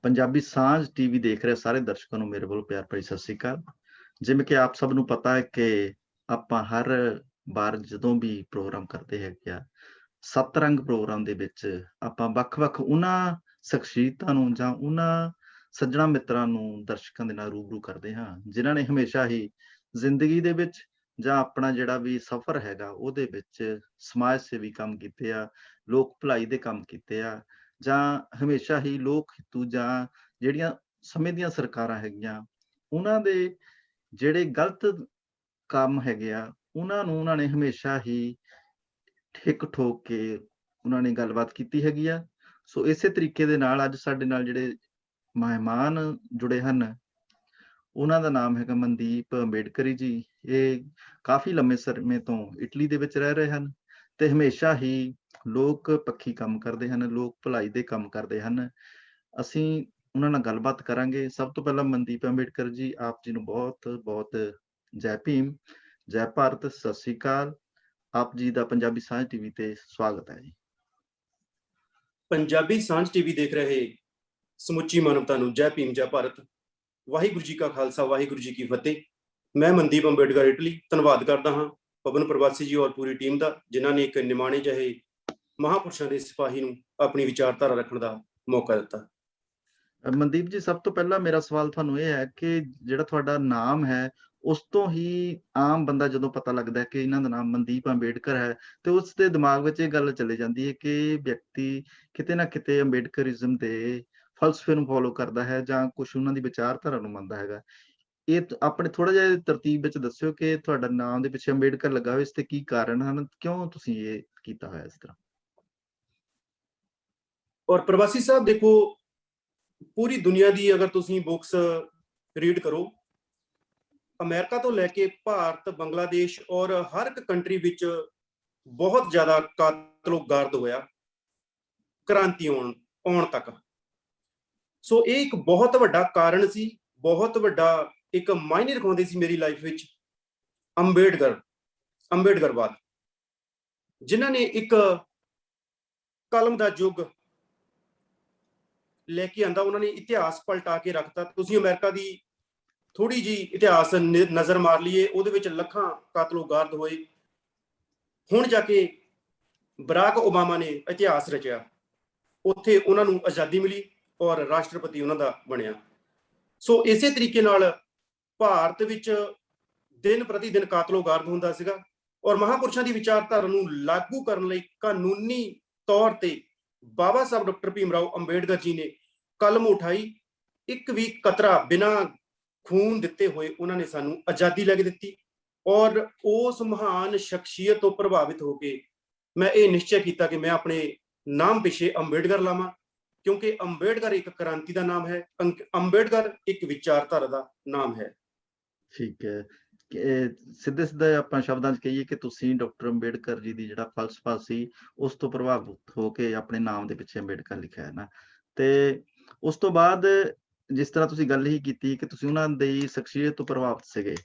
ਪੰਜਾਬੀ ਸਾਂਝ ਟੀਵੀ ਦੇਖ ਰਹੇ ਸਾਰੇ ਦਰਸ਼ਕਾਂ ਨੂੰ ਮੇਰੇ ਵੱਲੋਂ ਪਿਆਰ ਭਰੀ ਸਤਿ ਸ੍ਰੀ ਅਕਾਲ। ਜਿਵੇਂ ਕਿ ਆਪ ਸਭ ਨੂੰ ਪਤਾ ਹੈ ਕਿ ਆਪਾਂ ਹਰ ਵਾਰ ਜਦੋਂ ਵੀ ਪ੍ਰੋਗਰਾਮ ਕਰਦੇ ਹੈਗੇ ਆ, ਸੱਤ ਰੰਗ ਪ੍ਰੋਗਰਾਮ ਦੇ ਵਿੱਚ ਆਪਾਂ ਵੱਖ-ਵੱਖ ਉਹਨਾਂ ਸ਼ਖਸੀਅਤਾਂ ਨੂੰ ਜਾਂ ਉਹਨਾਂ ਸੱਜਣਾ ਮਿੱਤਰਾਂ ਨੂੰ ਦਰਸ਼ਕਾਂ ਦੇ ਨਾਲ ਰੂਬਰੂ ਕਰਦੇ ਹਾਂ, ਜਿਨ੍ਹਾਂ ਨੇ ਹਮੇਸ਼ਾ ਹੀ ਜ਼ਿੰਦਗੀ ਦੇ ਵਿੱਚ ਜਾਂ ਆਪਣਾ ਜਿਹੜਾ ਵੀ ਸਫ਼ਰ ਹੈਗਾ ਉਹਦੇ ਵਿੱਚ ਸਮਾਜ ਸੇਵੀ ਕੰਮ ਕੀਤੇ ਆ, ਲੋਕ ਭਲਾਈ ਦੇ ਕੰਮ ਕੀਤੇ ਆ ਜਾਂ ਹਮੇਸ਼ਾ ਹੀ ਲੋਕ ਹਿੱਤੂ ਜਾਂ ਜਿਹੜੀਆਂ ਸਮੇਂ ਦੀਆਂ ਸਰਕਾਰਾਂ ਹੈਗੀਆਂ, ਉਹਨਾਂ ਦੇ ਜਿਹੜੇ ਗਲਤ ਕੰਮ ਹੈਗੇ ਆ, ਉਹਨਾਂ ਨੇ ਹਮੇਸ਼ਾ ਹੀ ਠਿੱਕ ਠੋਕ ਕੇ ਉਹਨਾਂ ਨੇ ਗੱਲਬਾਤ ਕੀਤੀ ਹੈਗੀ ਆ। ਸੋ ਇਸੇ ਤਰੀਕੇ ਦੇ ਨਾਲ ਅੱਜ ਸਾਡੇ ਨਾਲ ਜਿਹੜੇ ਮਹਿਮਾਨ ਜੁੜੇ ਹਨ, ਉਹਨਾਂ ਦਾ ਨਾਮ ਹੈਗਾ ਮਨਦੀਪ ਅੰਬੇਡਕਰੀ ਜੀ। ਇਹ ਕਾਫ਼ੀ ਲੰਮੇ ਸਮੇਂ ਤੋਂ ਇਟਲੀ ਦੇ ਵਿੱਚ ਰਹਿ ਰਹੇ ਹਨ ਤੇ ਹਮੇਸ਼ਾ ਹੀ ਲੋਕ ਪੱਖੀ ਕੰਮ ਕਰਦੇ ਹਨ, ਲੋਕ ਭਲਾਈ ਦੇ ਕੰਮ ਕਰਦੇ ਹਨ। ਅਸੀਂ ਉਹਨਾਂ ਨਾਲ ਗੱਲਬਾਤ ਕਰਾਂਗੇ। ਸਭ ਤੋਂ ਪਹਿਲਾਂ ਮਨਦੀਪ ਅੰਬੇਡਕਰ ਜੀ, ਆਪ ਜੀ ਨੂੰ ਬਹੁਤ-ਬਹੁਤ ਜੈ ਭੀਮ, ਜੈ ਭਾਰਤ, ਸਤਿ ਸ੍ਰੀ ਅਕਾਲ। ਆਪ ਜੀ ਦਾ ਪੰਜਾਬੀ ਸਾਂਝ ਟੀਵੀ ਤੇ ਸਵਾਗਤ ਹੈ ਜੀ। ਪੰਜਾਬੀ ਸਾਂਝ ਟੀਵੀ ਦੇਖ ਰਹੇ ਸਮੁੱਚੀ ਮਾਨਵਤਾ ਨੂੰ ਜੈ ਭੀਮ, ਜੈ ਭਾਰਤ। ਵਾਹਿਗੁਰੂ ਜੀ ਕਾ ਖਾਲਸਾ, ਵਾਹਿਗੁਰੂ ਜੀ ਕੀ ਫਤਿਹ। ਮੈਂ ਮਨਦੀਪ ਅੰਬੇਡਕਰ ਇਟਲੀ ਧੰਨਵਾਦ ਕਰਦਾ ਹਾਂ ਪਵਨ ਪ੍ਰਵਾਸੀ ਜੀ ਔਰ ਪੂਰੀ ਟੀਮ ਦਾ, ਜਿਨ੍ਹਾਂ ਨੇ ਇੱਕ ਨਿਮਾਣੇ ਜਿਹੇ ਮਹਾਂਪੁਰਸ਼ਾਂ ਦੇ ਸਿਪਾਹੀ ਨੂੰ ਆਪਣੀ ਵਿਚਾਰਧਾਰਾ ਰੱਖਣ ਦਾ ਮੌਕਾ ਦਿੱਤਾ। ਮਨਦੀਪ ਜੀ, ਸਭ ਤੋਂ ਪਹਿਲਾਂ ਮੇਰਾ ਸਵਾਲ ਤੁਹਾਨੂੰ ਇਹ ਹੈ ਕਿ ਜਿਹੜਾ ਤੁਹਾਡਾ ਨਾਮ ਹੈ, ਉਸ ਤੋਂ ਹੀ ਆਮ ਬੰਦਾ ਜਦੋਂ ਪਤਾ ਲੱਗਦਾ ਹੈ ਕਿ ਇਹਨਾਂ ਦਾ ਨਾਮ ਮਨਦੀਪ ਅੰਬੇਡਕਰ ਹੈ, ਤੇ ਉਸ ਦੇ ਦਿਮਾਗ ਵਿੱਚ ਇਹ ਗੱਲ ਚਲੀ ਜਾਂਦੀ ਹੈ ਕਿ ਵਿਅਕਤੀ ਕਿਤੇ ਨਾ ਕਿਤੇ ਅੰਬੇਡਕਰਿਜ਼ਮ ਦੇ ਫਲਸਫੇ ਨੂੰ ਫੋਲੋ ਕਰਦਾ ਹੈ ਜਾਂ ਕੁਛ ਉਹਨਾਂ ਦੀ ਵਿਚਾਰਧਾਰਾ ਨੂੰ ਮੰਨਦਾ ਹੈਗਾ। ਇਹ ਆਪਣੇ ਥੋੜਾ ਜਿਹਾ ਤਰਤੀਬ ਵਿੱਚ ਦੱਸਿਓ ਕਿ ਤੁਹਾਡਾ ਨਾਮ ਦੇ ਪਿੱਛੇ ਅੰਬੇਡਕਰ ਲੱਗਾ ਹੋਇਆ, ਇਸ ਤੇ ਕੀ ਕਾਰਨ ਹਨ, ਕਿਉਂ ਤੁਸੀਂ ਇਹ ਕੀਤਾ ਹੋਇਆ ਇਸ ਤਰ੍ਹਾਂ? ਔਰ ਪ੍ਰਵਾਸੀ ਸਾਹਿਬ ਦੇਖੋ, ਪੂਰੀ ਦੁਨੀਆ ਦੀ ਅਗਰ ਤੁਸੀਂ ਬੁੱਕਸ ਰੀਡ ਕਰੋ, ਅਮਰੀਕਾ ਤੋਂ ਲੈ ਕੇ ਭਾਰਤ, ਬੰਗਲਾਦੇਸ਼ ਔਰ ਹਰ ਇੱਕ ਕੰਟਰੀ ਵਿੱਚ ਬਹੁਤ ਜ਼ਿਆਦਾ ਕਾਤਲੋਗਾਰਦ ਹੋਇਆ ਕ੍ਰਾਂਤੀ ਆਉਣ ਤੱਕ। ਸੋ ਇਹ ਇੱਕ ਬਹੁਤ ਵੱਡਾ ਕਾਰਨ ਸੀ, ਬਹੁਤ ਵੱਡਾ ਇੱਕ ਮਾਇਨੇ ਰਖਾਉਂਦੇ ਸੀ ਮੇਰੀ ਲਾਈਫ ਵਿੱਚ ਅੰਬੇਡਕਰਵਾਦ, ਜਿਨ੍ਹਾਂ ਨੇ ਇੱਕ ਕਲਮ ਦਾ ਯੁੱਗ ਲੈ ਕੇ ਆਂਦਾ। ਉਹਨਾਂ ਨੇ ਇਤਿਹਾਸ ਪਲਟਾ ਕੇ ਰੱਖਤਾ। ਤੁਸੀਂ ਅਮਰੀਕਾ ਦੀ ਥੋੜੀ ਜੀ ਇਤਿਹਾਸ ਨਜ਼ਰ ਮਾਰ ਲਈਏ, ਉਹਦੇ ਵਿੱਚ ਲੱਖਾਂ ਕਾਤਲੋਗਾਰਦ ਹੋਏ। ਹੁਣ ਜਾ ਕੇ ਬਰਾਕ ਓਬਾਮਾ ਨੇ ਇਤਿਹਾਸ ਰਚਿਆ, ਉੱਥੇ ਉਹਨਾਂ ਨੂੰ ਆਜ਼ਾਦੀ ਮਿਲੀ ਔਰ ਰਾਸ਼ਟਰਪਤੀ ਉਹਨਾਂ ਦਾ ਬਣਿਆ। ਸੋ ਇਸੇ ਤਰੀਕੇ ਨਾਲ ਭਾਰਤ ਵਿੱਚ ਦਿਨ ਪ੍ਰਤੀ ਦਿਨ ਕਾਤਲੋਗਾਰਦ ਹੁੰਦਾ ਸੀਗਾ ਔਰ ਮਹਾਂਪੁਰਸ਼ਾਂ ਦੀ ਵਿਚਾਰਧਾਰਾ ਨੂੰ ਲਾਗੂ ਕਰਨ ਲਈ ਕਾਨੂੰਨੀ ਤੌਰ ਤੇ ਬਾਬਾ ਸਾਹਿਬ ਡਾਕਟਰ ਭੀਮ ਰਾਓ ਅੰਬੇਡਕਰ ਜੀ ਨੇ ਕਲਮ ਉਠਾਈ। ਇੱਕ ਵੀ ਕਤਰਾ ਬਿਨਾਂ ਖੂਨ ਦਿੱਤੇ ਹੋਏ ਉਹਨਾਂ ਨੇ ਸਾਨੂੰ ਆਜ਼ਾਦੀ ਲੈ ਕੇ ਦਿੱਤੀ। ਔਰ ਉਸ ਮਹਾਨ ਸ਼ਖਸੀਅਤ ਤੋਂ ਪ੍ਰਭਾਵਿਤ ਹੋ ਕੇ ਮੈਂ ਇਹ ਨਿਸ਼ਚੈ ਕੀਤਾ ਕਿ ਮੈਂ ਆਪਣੇ ਨਾਮ ਪਿੱਛੇ ਅੰਬੇਡਕਰ ਲਾਵਾਂ, ਕਿਉਂਕਿ ਅੰਬੇਡਕਰ ਇੱਕ ਕ੍ਰਾਂਤੀ ਦਾ ਨਾਮ ਹੈ, ਅੰਬੇਡਕਰ ਇੱਕ ਵਿਚਾਰਧਾਰਾ ਦਾ ਨਾਮ ਹੈ। ਠੀਕ ਹੈ। ਸਿੱਧੇ ਆਪਾਂ ਸ਼ਬਦਾਂ 'ਚ ਕਹੀਏ ਕਿ ਤੁਸੀਂ ਡਾਕਟਰ ਅੰਬੇਡਕਰ ਜੀ ਦੀ ਜਿਹੜਾ ਫਲਸਫਾ ਸੀ, ਉਸ ਤੋਂ ਪ੍ਰਭਾਵਿਤ ਹੋ ਕੇ ਆਪਣੇ ਨਾਮ ਦੇ ਪਿੱਛੇ ਅੰਬੇਡਕਰ ਲਿਖਿਆ ਹੈ ਨਾ। ਤੇ ਉਸ ਤੋਂ ਬਾਅਦ ਜਿਸ ਤਰ੍ਹਾਂ ਤੁਸੀਂ ਗੱਲ ਹੀ ਕੀਤੀ ਕਿ ਤੁਸੀਂ ਉਹਨਾਂ ਦੀ ਸ਼ਖਸੀਅਤ ਤੋਂ ਪ੍ਰਭਾਵਿਤ ਸੀਗੇ,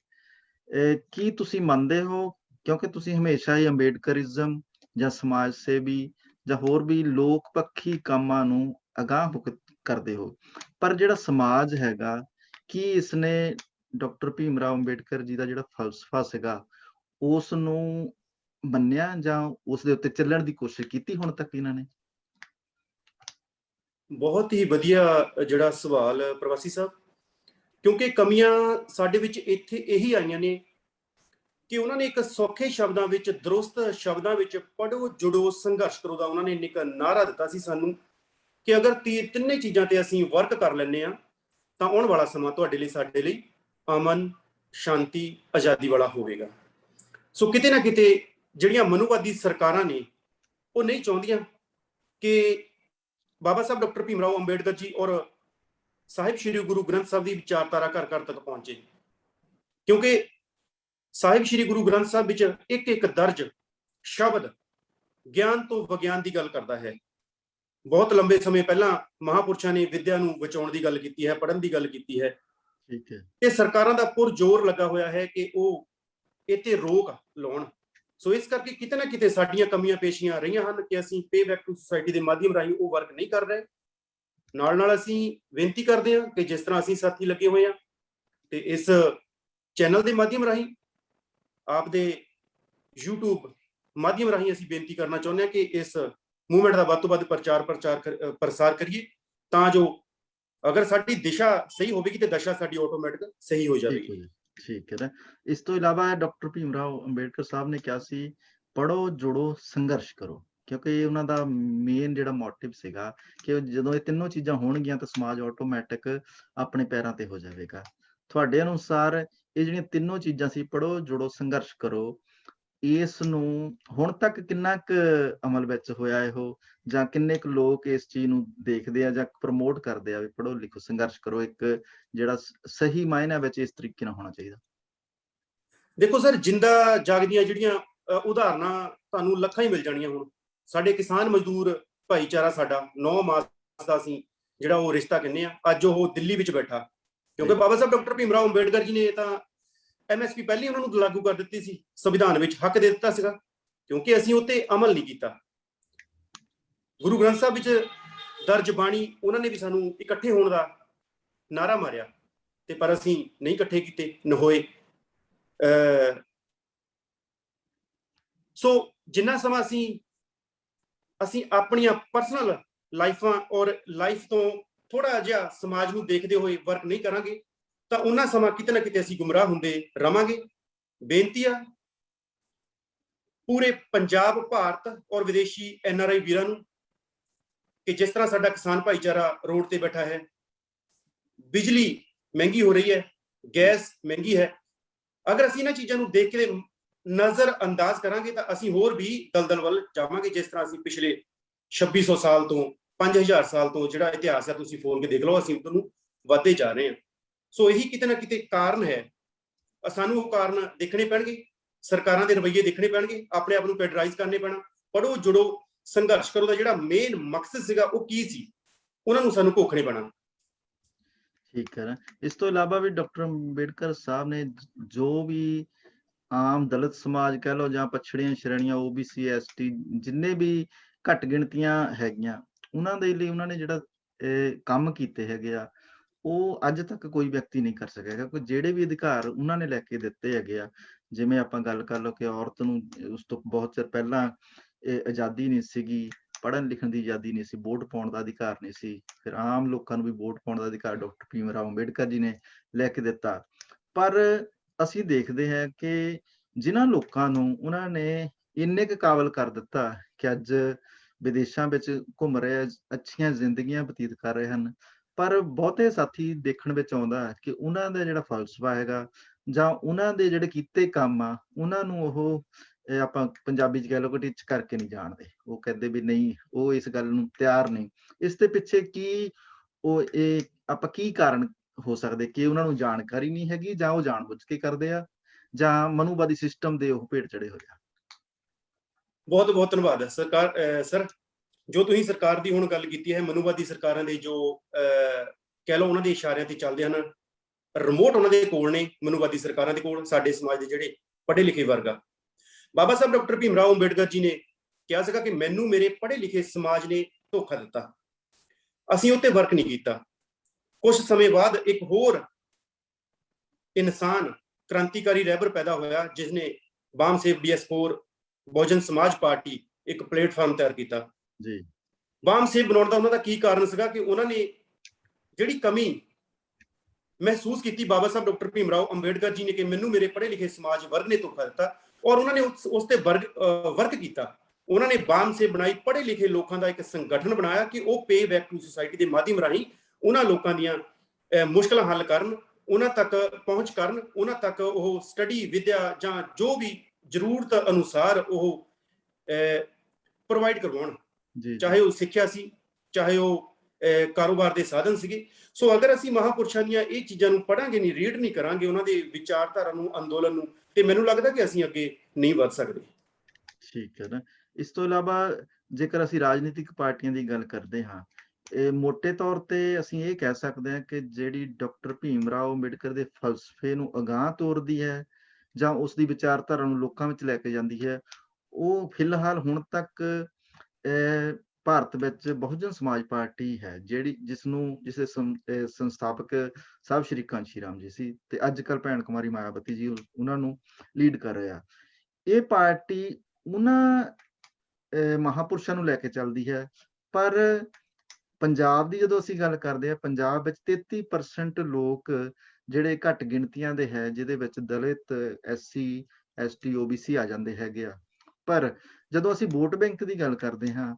ਕੀ ਤੁਸੀਂ ਮੰਨਦੇ ਹੋ, ਕਿਉਂਕਿ ਤੁਸੀਂ ਹਮੇਸ਼ਾ ਹੀ ਅੰਬੇਡਕਰਿਜ਼ਮ ਜਾਂ ਸਮਾਜ ਸੇਵੀ ਜਾਂ ਹੋਰ ਵੀ ਲੋਕ ਪੱਖੀ ਕੰਮਾਂ ਨੂੰ ਅਗਾਂਹ ਕਰਦੇ ਹੋ, ਪਰ ਜਿਹੜਾ ਸਮਾਜ ਹੈਗਾ, ਕੀ ਇਸਨੇ ਡਾਕਟਰ ਭੀਮ ਰਾਓ ਅੰਬੇਡਕਰ ਜੀ ਦਾ ਜਿਹੜਾ ਫਲਸਫਾ ਸੀਗਾ, ਉਸ ਨੂੰ ਮੰਨਿਆ ਜਾਂ ਉਸ ਦੇ ਉੱਤੇ ਚੱਲਣ ਦੀ ਕੋਸ਼ਿਸ਼ ਕੀਤੀ ਹੁਣ ਤੱਕ ਇਹਨਾਂ ਨੇ? ਬਹੁਤ ਹੀ ਵਧੀਆ ਜਿਹੜਾ ਸਵਾਲ ਪ੍ਰਵਾਸੀ ਸਾਹਿਬ, ਕਿਉਂਕਿ ਕਮੀਆਂ ਸਾਡੇ ਵਿੱਚ ਇੱਥੇ ਇਹੀ ਆਈਆਂ ਨੇ ਕਿ ਉਹਨਾਂ ਨੇ ਇੱਕ ਸੌਖੇ ਸ਼ਬਦਾਂ ਵਿੱਚ, ਦਰੁਸਤ ਸ਼ਬਦਾਂ ਵਿੱਚ ਪੜ੍ਹੋ ਜੁੜੋ ਸੰਘਰਸ਼ ਕਰੋ ਦਾ ਉਹਨਾਂ ਨੇ ਇੱਕ ਨਾਅਰਾ ਦਿੱਤਾ ਸੀ ਸਾਨੂੰ ਕਿ ਅਗਰ ਤਿੰਨੇ ਚੀਜ਼ਾਂ ਤੇ ਅਸੀਂ ਵਰਕ ਕਰ ਲੈਂਦੇ ਹਾਂ ਤਾਂ ਆਉਣ ਵਾਲਾ ਸਮਾਂ ਤੁਹਾਡੇ ਲਈ, ਸਾਡੇ ਲਈ ਅਮਨ, ਸ਼ਾਂਤੀ, ਆਜ਼ਾਦੀ ਵਾਲਾ ਹੋਵੇਗਾ। ਸੋ ਕਿਤੇ ਨਾ ਕਿਤੇ ਜਿਹੜੀਆਂ ਮਨੂਵਾਦੀ ਸਰਕਾਰਾਂ ਨੇ ਉਹ ਨਹੀਂ ਚਾਹੁੰਦੀਆਂ ਕਿ ਬਾਬਾ ਸਾਹਿਬ ਡਾਕਟਰ ਭੀਮ ਰਾਓ ਅੰਬੇਡਕਰ ਜੀ ਔਰ ਸਾਹਿਬ ਸ਼੍ਰੀ ਗੁਰੂ ਗ੍ਰੰਥ ਸਾਹਿਬ ਦੀ ਵਿਚਾਰਧਾਰਾ ਘਰ ਘਰ ਤੱਕ ਪਹੁੰਚੇ, ਕਿਉਂਕਿ ਸਾਹਿਬ ਸ਼੍ਰੀ ਗੁਰੂ ਗ੍ਰੰਥ ਸਾਹਿਬ ਵਿੱਚ ਇੱਕ ਇੱਕ ਦਰਜ ਸ਼ਬਦ ਗਿਆਨ ਤੋਂ ਵਿਗਿਆਨ ਦੀ ਗੱਲ ਕਰਦਾ ਹੈ। ਬਹੁਤ ਲੰਬੇ ਸਮੇਂ ਪਹਿਲਾਂ ਮਹਾਂਪੁਰਸ਼ਾਂ ਨੇ ਵਿਦਿਆ ਨੂੰ ਬਚਾਉਣ ਦੀ ਗੱਲ ਕੀਤੀ ਹੈ, ਪੜ੍ਹਨ ਦੀ ਗੱਲ ਕੀਤੀ ਹੈ। ਠੀਕ ਹੈ। ਤੇ ਸਰਕਾਰਾਂ ਦਾ ਪੁਰਜ਼ੋਰ ਲੱਗਾ ਹੋਇਆ ਹੈ ਕਿ ਉਹ ਇਹ ਤੇ ਰੋਕ ਲਾਉਣ। ਸੋ ਇਸ ਕਰਕੇ ਕਿਤੇ ਨਾ ਕਿਤੇ ਸਾਡੀਆਂ ਕਮੀਆਂ ਪੇਸ਼ੀਆਂ ਰਹੀਆਂ ਹਨ ਕਿ ਅਸੀਂ ਪੇ ਬੈਕ ਟੂ ਸੁਸਾਇਟੀ ਦੇ ਮਾਧਿਅਮ ਰਾਹੀਂ ਉਹ ਵਰਕ ਨਹੀਂ ਕਰ ਰਹੇ। ਨਾਲ ਅਸੀਂ ਬੇਨਤੀ ਕਰਦੇ ਹਾਂ ਕਿ ਜਿਸ ਤਰ੍ਹਾਂ ਅਸੀਂ ਸਾਥੀ ਲੱਗੇ ਹੋਏ ਹਾਂ ਤੇ ਇਸ ਚੈਨਲ ਦੇ ਮਾਧਿਅਮ ਰਾਹੀਂ ਆਪ ਦੇ YouTube ਮਾਧਿਅਮ ਰਾਹੀਂ ਅਸੀਂ ਬੇਨਤੀ ਕਰਨਾ ਚਾਹੁੰਦੇ ਹਾਂ ਕਿ ਇਸ ਮੂਵਮੈਂਟ ਦਾ ਵੱਧ ਤੋਂ ਵੱਧ ਪ੍ਰਸਾਰ ਕਰੀਏ ਤਾਂ ਜੋ ਅਗਰ ਸਾਡੀ ਦਿਸ਼ਾ ਸਹੀ ਹੋਵੇਗੀ ਤੇ ਦਸ਼ਾ ਸਾਡੀ ਆਟੋਮੈਟਿਕ ਸਹੀ ਹੋ ਜਾਵੇਗੀ। ਠੀਕ ਹੈ ਨਾ। ਇਸ ਤੋਂ ਇਲਾਵਾ ਡਾਕਟਰ ਭੀਮ ਰਾਓ ਅੰਬੇਡਕਰ ਸਾਹਿਬ ਨੇ ਕਿਹਾ ਸੀ, ਪੜ੍ਹੋ, ਜੁੜੋ, ਸੰਘਰਸ਼ ਕਰੋ, ਕਿਉਂਕਿ ਉਹਨਾਂ ਦਾ ਮੇਨ ਜਿਹੜਾ ਮੋਟਿਵ ਸੀਗਾ ਕਿ ਜਦੋਂ ਇਹ ਤਿੰਨੋਂ ਚੀਜ਼ਾਂ ਹੋਣਗੀਆਂ ਤਾਂ ਸਮਾਜ ਆਟੋਮੈਟਿਕ ਆਪਣੇ ਪੈਰਾਂ ਤੇ ਹੋ ਜਾਵੇਗਾ। ਤੁਹਾਡੇ ਅਨੁਸਾਰ ਇਹ ਜਿਹੜੀਆਂ ਤਿੰਨੋਂ ਚੀਜ਼ਾਂ ਸੀ, ਪੜ੍ਹੋ, ਜੁੜੋ, ਸੰਘਰਸ਼ ਕਰੋ, ਇਸ ਨੂੰ ਹੁਣ ਤੱਕ ਕਿੰਨਾ ਕੁ ਅਮਲ ਵਿੱਚ ਹੋਇਆ ਇਹੋ, ਜਾਂ ਕਿੰਨੇ ਕੁ ਲੋਕ ਇਸ ਚੀਜ਼ ਨੂੰ ਦੇਖਦੇ ਆ ਜਾਂ ਪ੍ਰਮੋਟ ਕਰਦੇ ਆ ਵੀ ਪੜ੍ਹੋ ਲਿਖੋ ਸੰਘਰਸ਼ ਕਰੋ, ਇੱਕ ਜਿਹੜਾ ਸਹੀ ਮਾਇਨਿਆਂ ਵਿੱਚ ਇਸ ਤਰੀਕੇ ਨਾਲ ਹੋਣਾ ਚਾਹੀਦਾ? ਦੇਖੋ ਸਰ, ਜਿੰਦਾ ਜਾਗਦੀਆਂ ਜਿਹੜੀਆਂ ਉਦਾਹਰਨਾਂ ਤੁਹਾਨੂੰ ਲੱਖਾਂ ਹੀ ਮਿਲ ਜਾਣੀਆਂ। ਹੁਣ ਸਾਡੇ ਕਿਸਾਨ ਮਜ਼ਦੂਰ ਭਾਈਚਾਰਾ, ਸਾਡਾ 9 ਮਾਸ ਦਾ ਅਸੀਂ ਜਿਹੜਾ ਉਹ ਰਿਸ਼ਤਾ ਕਹਿੰਦੇ ਆ, ਅੱਜ ਉਹ ਦਿੱਲੀ ਵਿੱਚ ਬੈਠਾ, ਕਿਉਂਕਿ ਬਾਬਾ ਸਾਹਿਬ ਡਾਕਟਰ ਭੀਮ ਰਾਓ ਅੰਬੇਡਕਰ ਜੀ ਨੇ ਤਾਂ MSP ਪਹਿਲੀ ਉਹਨਾਂ ਨੂੰ ਲਾਗੂ ਕਰ ਦਿੱਤੀ ਸੀ, ਸੰਵਿਧਾਨ ਵਿੱਚ ਹੱਕ ਦੇ ਦਿੱਤਾ ਸੀਗਾ, ਕਿਉਂਕਿ ਅਸੀਂ ਉੱਤੇ ਅਮਲ ਨਹੀਂ ਕੀਤਾ। ਗੁਰੂ ਗ੍ਰੰਥ ਸਾਹਿਬ ਵਿੱਚ ਦਰਜ ਬਾਣੀ ਉਹਨਾਂ ਨੇ ਵੀ ਸਾਨੂੰ ਇਕੱਠੇ ਹੋਣ ਦਾ ਨਾਰਾ ਮਾਰਿਆ, ਤੇ ਪਰ ਅਸੀਂ ਨਹੀਂ ਇਕੱਠੇ ਕੀਤੇ, ਨਾ ਹੋਏ। ਸੋ ਜਿੰਨਾ ਸਮਾਂ ਅਸੀਂ ਆਪਣੀਆਂ ਪਰਸਨਲ ਲਾਈਫਾਂ ਔਰ ਲਾਈਫ ਤੋਂ ਥੋੜਾ ਜਿਹਾ ਸਮਾਜ ਨੂੰ ਦੇਖਦੇ ਹੋਏ ਵਰਕ ਨਹੀਂ ਕਰਾਂਗੇ ਤਾਂ ਉਹਨਾਂ ਸਮਾਂ ਕਿਤੇ ਨਾ ਕਿਤੇ ਅਸੀਂ ਗੁੰਮਰਾਹ ਹੁੰਦੇ ਰਵਾਂਗੇ। ਬੇਨਤੀ ਆ ਪੂਰੇ ਪੰਜਾਬ, ਭਾਰਤ ਔਰ ਵਿਦੇਸ਼ੀ NRI ਵੀਰਾਂ ਨੂੰ ਕਿ ਜਿਸ ਤਰ੍ਹਾਂ ਸਾਡਾ ਕਿਸਾਨ ਭਾਈਚਾਰਾ ਰੋਡ ਤੇ ਬੈਠਾ ਹੈ, ਬਿਜਲੀ ਮਹਿੰਗੀ ਹੋ ਰਹੀ ਹੈ, ਗੈਸ ਮਹਿੰਗੀ ਹੈ, ਅਗਰ ਅਸੀਂ ਇਹਨਾਂ ਚੀਜ਼ਾਂ ਨੂੰ ਦੇਖ ਕੇ ਨਜ਼ਰ ਅੰਦਾਜ਼ ਕਰਾਂਗੇ ਤਾਂ ਅਸੀਂ ਹੋਰ ਵੀ ਦਲਦਲ ਵੱਲ ਜਾਵਾਂਗੇ। ਜਿਸ ਤਰ੍ਹਾਂ ਅਸੀਂ ਪਿਛਲੇ 2600 ਸਾਲ ਤੋਂ 5000 ਸਾਲ ਤੋਂ ਜਿਹੜਾ ਇਤਿਹਾਸ ਹੈ ਤੁਸੀਂ ਫੋਲ ਕੇ ਦੇਖ ਲਓ, ਅਸੀਂ ਉਹਨੂੰ ਵੱਧਦੇ ਜਾ ਰਹੇ ਹਾਂ। ਸੋ ਇਹੀ ਕਿਤੇ ਨਾ ਕਿਤੇ ਕਾਰਨ ਹੈ। ਸਾਨੂੰ ਉਹ ਕਾਰਨ ਦੇਖਣੇ ਪੈਣਗੇ, ਸਰਕਾਰਾਂ ਦੇ ਰਵੱਈਏ ਦੇਖਣੇ ਪੈਣਗੇ, ਆਪਣੇ ਆਪ ਨੂੰ ਫੈਡਰਾਈਜ਼ ਕਰਨੇ ਪੈਣਾ। ਪੜ੍ਹੋ, ਜੁੜੋ, ਸੰਘਰਸ਼ ਕਰੋ ਦਾ ਜਿਹੜਾ ਮੇਨ ਮਕਸਦ ਸੀਗਾ ਉਹ ਕੀ ਸੀ, ਉਹਨਾਂ ਨੂੰ ਸਾਨੂੰ ਘੋਖਣੇ ਪੈਣਾ। ਠੀਕ ਹੈ ਨਾ। ਇਸ ਤੋਂ ਇਲਾਵਾ ਵੀ ਡਾਕਟਰ ਅੰਬੇਡਕਰ ਸਾਹਿਬ ਨੇ ਜੋ ਵੀ ਆਮ ਦਲਿਤ ਸਮਾਜ ਕਹਿ ਲਓ ਜਾਂ ਪਛੜੀਆਂ ਸ਼੍ਰੇਣੀਆਂ OBC ST ਜਿੰਨੇ ਵੀ ਘੱਟ ਗਿਣਤੀਆਂ ਹੈਗੀਆਂ, ਉਹਨਾਂ ਦੇ ਲਈ ਉਹਨਾਂ ਨੇ ਜਿਹੜਾ ਕੰਮ ਕੀਤੇ ਹੈਗੇ ਆ, ਉਹ ਅੱਜ ਤੱਕ ਕੋਈ ਵਿਅਕਤੀ ਨਹੀਂ ਕਰ ਸਕਿਆ। ਕਿਉਂਕਿ ਜਿਹੜੇ ਵੀ ਅਧਿਕਾਰ ਉਹਨਾਂ ਨੇ ਲੈ ਕੇ ਦਿੱਤੇ ਹੈਗੇ ਆ, ਜਿਵੇਂ ਆਪਾਂ ਗੱਲ ਕਰ ਲਓ ਕਿ ਔਰਤ ਨੂੰ ਉਸ ਤੋਂ ਬਹੁਤ ਚਿਰ ਪਹਿਲਾਂ ਇਹ ਆਜ਼ਾਦੀ ਨਹੀਂ ਸੀਗੀ, ਪੜ੍ਹਨ ਲਿਖਣ ਦੀ ਆਜ਼ਾਦੀ ਨਹੀਂ ਸੀ, ਵੋਟ ਪਾਉਣ ਦਾ ਅਧਿਕਾਰ ਨਹੀਂ ਸੀ, ਫਿਰ ਆਮ ਲੋਕਾਂ ਨੂੰ ਵੀ ਵੋਟ ਪਾਉਣ ਦਾ ਅਧਿਕਾਰ ਡਾਕਟਰ ਭੀਮ ਰਾਓ ਅੰਬੇਡਕਰ ਜੀ ਨੇ ਲੈ ਕੇ ਦਿੱਤਾ। ਪਰ ਅਸੀਂ ਦੇਖਦੇ ਹਾਂ ਕਿ ਜਿਨ੍ਹਾਂ ਲੋਕਾਂ ਨੂੰ ਉਹਨਾਂ ਨੇ ਇੰਨੇ ਕੁ ਕਾਬਲ ਕਰ ਦਿੱਤਾ ਕਿ ਅੱਜ ਵਿਦੇਸ਼ਾਂ ਵਿੱਚ ਘੁੰਮ ਰਹੇ, ਅੱਛੀਆਂ ਜ਼ਿੰਦਗੀਆਂ ਬਤੀਤ ਕਰ ਰਹੇ ਹਨ, ਪਰ ਬਹੁਤੇ ਸਾਥੀ ਦੇਖਣ ਵਿੱਚ ਆਉਂਦਾ ਕਿ ਉਹਨਾਂ ਦਾ ਜਿਹੜਾ ਫਲਸਫਾ ਹੈਗਾ ਜਾਂ ਉਹਨਾਂ ਦੇ ਜਿਹੜੇ ਕੀਤੇ ਕੰਮ ਆ, ਉਹਨਾਂ ਨੂੰ ਉਹ ਆਪਾਂ ਪੰਜਾਬੀ 'ਚ ਕਹਿ ਲਓ ਕਿ ਟਿੱਚ ਕਰਕੇ ਨਹੀਂ ਜਾਣਦੇ। ਉਹ ਕਹਿੰਦੇ ਵੀ ਨਹੀਂ, ਉਹ ਇਸ ਗੱਲ ਨੂੰ ਤਿਆਰ ਨਹੀਂ। ਇਸ ਦੇ ਪਿੱਛੇ ਕੀ ਇਹ ਆਪਾਂ ਕੀ ਕਾਰਨ ਹੋ ਸਕਦੇ ਕਿ ਉਹਨਾਂ ਨੂੰ ਜਾਣਕਾਰੀ ਨਹੀਂ ਹੈਗੀ, ਜਾਂ ਉਹ ਜਾਣਬੁੱਝ ਕੇ ਕਰਦੇ ਆ, ਜਾਂ ਮਨੂਵਾਦੀ ਸਿਸਟਮ ਦੇ ਉਹ ਭੇਟ ਚੜੇ ਹੋਏ ਆ? ਬਹੁਤ ਬਹੁਤ ਧੰਨਵਾਦ ਹੈ ਸਰਕਾਰ। ਸਰ, ਜੋ ਤੁਸੀਂ ਸਰਕਾਰ ਦੀ ਹੁਣ ਗੱਲ ਕੀਤੀ ਹੈ, ਮਨੂਵਾਦੀ ਸਰਕਾਰਾਂ ਦੇ ਜੋ ਕਹਿ ਲਓ ਉਹਨਾਂ ਦੇ ਇਸ਼ਾਰਿਆਂ ਤੇ ਚੱਲਦੇ ਹਨ, ਰਿਮੋਟ ਉਹਨਾਂ ਦੇ ਕੋਲ ਨੇ, ਮਨੂਵਾਦੀ ਸਰਕਾਰਾਂ ਦੇ ਕੋਲ ਸਾਡੇ ਸਮਾਜ ਦੇ ਜਿਹੜੇ ਪੜ੍ਹੇ ਲਿਖੇ ਵਰਗ ਆ। ਬਾਬਾ ਸਾਹਿਬ ਡਾਕਟਰ ਭੀਮ ਰਾਓ ਅੰਬੇਡਕਰ ਜੀ ਨੇ ਕਿਹਾ ਸੀਗਾ ਕਿ ਮੈਨੂੰ ਮੇਰੇ ਪੜ੍ਹੇ ਲਿਖੇ ਸਮਾਜ ਨੇ ਧੋਖਾ ਦਿੱਤਾ, ਅਸੀਂ ਉੱਤੇ ਵਰਕ ਨਹੀਂ ਕੀਤਾ। ਕੁਝ ਸਮੇਂ ਬਾਅਦ ਇੱਕ ਹੋਰ ਇਨਸਾਨ ਕ੍ਰਾਂਤੀਕਾਰੀ ਰਹਿਬਰ ਪੈਦਾ ਹੋਇਆ, ਜਿਸਨੇ ਬਾਮ ਸੇਵ DS4 ਬਹੁਜਨ ਸਮਾਜ ਪਾਰਟੀ ਇੱਕ ਪਲੇਟਫਾਰਮ ਤਿਆਰ ਕੀਤਾ ਜੀ। ਬਾਮ ਸੇਵ ਬਣਾਉਣ ਦਾ ਉਹਨਾਂ ਦਾ ਕੀ ਕਾਰਨ ਸੀਗਾ ਕਿ ਉਹਨਾਂ ਨੇ ਜਿਹੜੀ ਕਮੀ ਮਹਿਸੂਸ ਕੀਤੀ ਬਾਬਾ ਸਾਹਿਬ ਡਾਕਟਰ ਭੀਮ ਰਾਓ ਅੰਬੇਡਕਰ ਜੀ ਨੇ ਕਿ ਮੈਨੂੰ ਮੇਰੇ ਪੜ੍ਹੇ ਲਿਖੇ ਸਮਾਜ ਵਰਗ ਨੇ ਧੋਖਾ ਦਿੱਤਾ, ਔਰ ਉਹਨਾਂ ਨੇ ਉਸ ਤੇ ਵਰਕ ਕੀਤਾ। ਉਹਨਾਂ ਨੇ ਬਾਮ ਸੇਵ ਬਣਾਈ, ਪੜ੍ਹੇ ਲਿਖੇ ਲੋਕਾਂ ਦਾ ਇੱਕ ਸੰਗਠਨ ਬਣਾਇਆ ਕਿ ਉਹ ਪੇ ਬੈਕ ਟੂ ਸੁਸਾਇਟੀ ਦੇ ਮਾਧਿਅਮ ਰਾਹੀਂ ਉਹਨਾਂ ਲੋਕਾਂ ਦੀਆਂ ਮੁਸ਼ਕਲਾਂ ਹੱਲ ਕਰਨ, ਉਹਨਾਂ ਤੱਕ ਪਹੁੰਚ ਕਰਨ, ਉਹਨਾਂ ਤੱਕ ਉਹ ਸਟੱਡੀ ਵਿਦਿਆ ਜਾਂ ਜੋ ਵੀ ਜ਼ਰੂਰਤ ਅਨੁਸਾਰ ਉਹ ਪ੍ਰੋਵਾਈਡ ਕਰਵਾਉਣ, ਚਾਹੇ ਉਹ ਸਿੱਖਿਆ ਸੀ, ਚਾਹੇ ਉਹ ਕਾਰੋਬਾਰ ਦੇ ਸਾਧਨ ਸੀਗੇ। ਸੋ ਅਗਰ ਅਸੀਂ ਮਹਾਂਪੁਰਸ਼ਾਂ ਦੀਆਂ ਇਹ ਚੀਜ਼ਾਂ ਨੂੰ ਪੜਾਂਗੇ ਨਹੀਂ, ਰੀਡ ਨਹੀਂ ਕਰਾਂਗੇ, ਉਹਨਾਂ ਦੇ ਵਿਚਾਰਧਾਰਾ ਨੂੰ, ਅੰਦੋਲਨ ਨੂੰ, ਤੇ ਮੈਨੂੰ ਲੱਗਦਾ ਕਿ ਅਸੀਂ ਅੱਗੇ ਨਹੀਂ ਵੱਧ ਸਕਦੇ। ਠੀਕ ਹੈ ਨਾ। ਇਸ ਤੋਂ ਇਲਾਵਾ ਜੇਕਰ ਅਸੀਂ ਰਾਜਨੀਤਿਕ ਪਾਰਟੀਆਂ ਦੀ ਗੱਲ ਕਰਦੇ ਹਾਂ, ਇਹ ਮੋਟੇ ਤੌਰ ਤੇ ਅਸੀਂ ਇਹ ਕਹਿ ਸਕਦੇ ਹਾਂ ਕਿ ਜਿਹੜੀ ਡਾਕਟਰ ਭੀਮ ਰਾਓ ਅੰਬੇਡਕਰ ਦੇ ਫਲਸਫੇ ਨੂੰ ਅਗਾਂਹ ਤੋਰਦੀ ਹੈ ਜਾਂ ਉਸ ਦੀ ਵਿਚਾਰਧਾਰਾ ਨੂੰ ਲੋਕਾਂ ਵਿੱਚ ਲੈ ਕੇ ਜਾਂਦੀ ਹੈ, ਉਹ ਫਿਲਹਾਲ ਹੁਣ ਤੱਕ ਭਾਰਤ ਵਿੱਚ ਬਹੁਜਨ ਸਮਾਜ ਪਾਰਟੀ ਹੈ ਜਿਹੜੀ ਜਿਸ ਦੇ ਸੰਸਥਾਪਕ ਸਾਹਿਬ ਸ਼੍ਰੀ ਕਾਂਸ਼ੀ ਰਾਮ ਜੀ ਸੀ ਤੇ ਅੱਜ ਕੱਲ੍ਹ ਭੈਣ ਕੁਮਾਰੀ ਮਾਇਆਵਤੀ ਜੀ ਉਹਨਾਂ ਨੂੰ ਲੀਡ ਕਰ ਰਹੇ ਆ। ਇਹ ਪਾਰਟੀ ਉਹਨਾਂ ਮਹਾਂਪੁਰਸ਼ਾਂ ਨੂੰ ਲੈ ਕੇ ਚੱਲਦੀ ਹੈ, ਪਰ ਪੰਜਾਬ ਦੀ ਜਦੋਂ ਅਸੀਂ ਗੱਲ ਕਰਦੇ ਹਾਂ, ਪੰਜਾਬ ਵਿੱਚ 33% ਲੋਕ ਜਿਹੜੇ ਘੱਟ ਗਿਣਤੀਆਂ ਦੇ ਹੈ, ਜਿਹਦੇ ਵਿੱਚ ਦਲਿਤ, SC ST OBC ਆ ਜਾਂਦੇ ਹੈਗੇ ਆ। ਪਰ ਜਦੋਂ ਅਸੀਂ ਵੋਟ ਬੈਂਕ ਦੀ ਗੱਲ ਕਰਦੇ ਹਾਂ,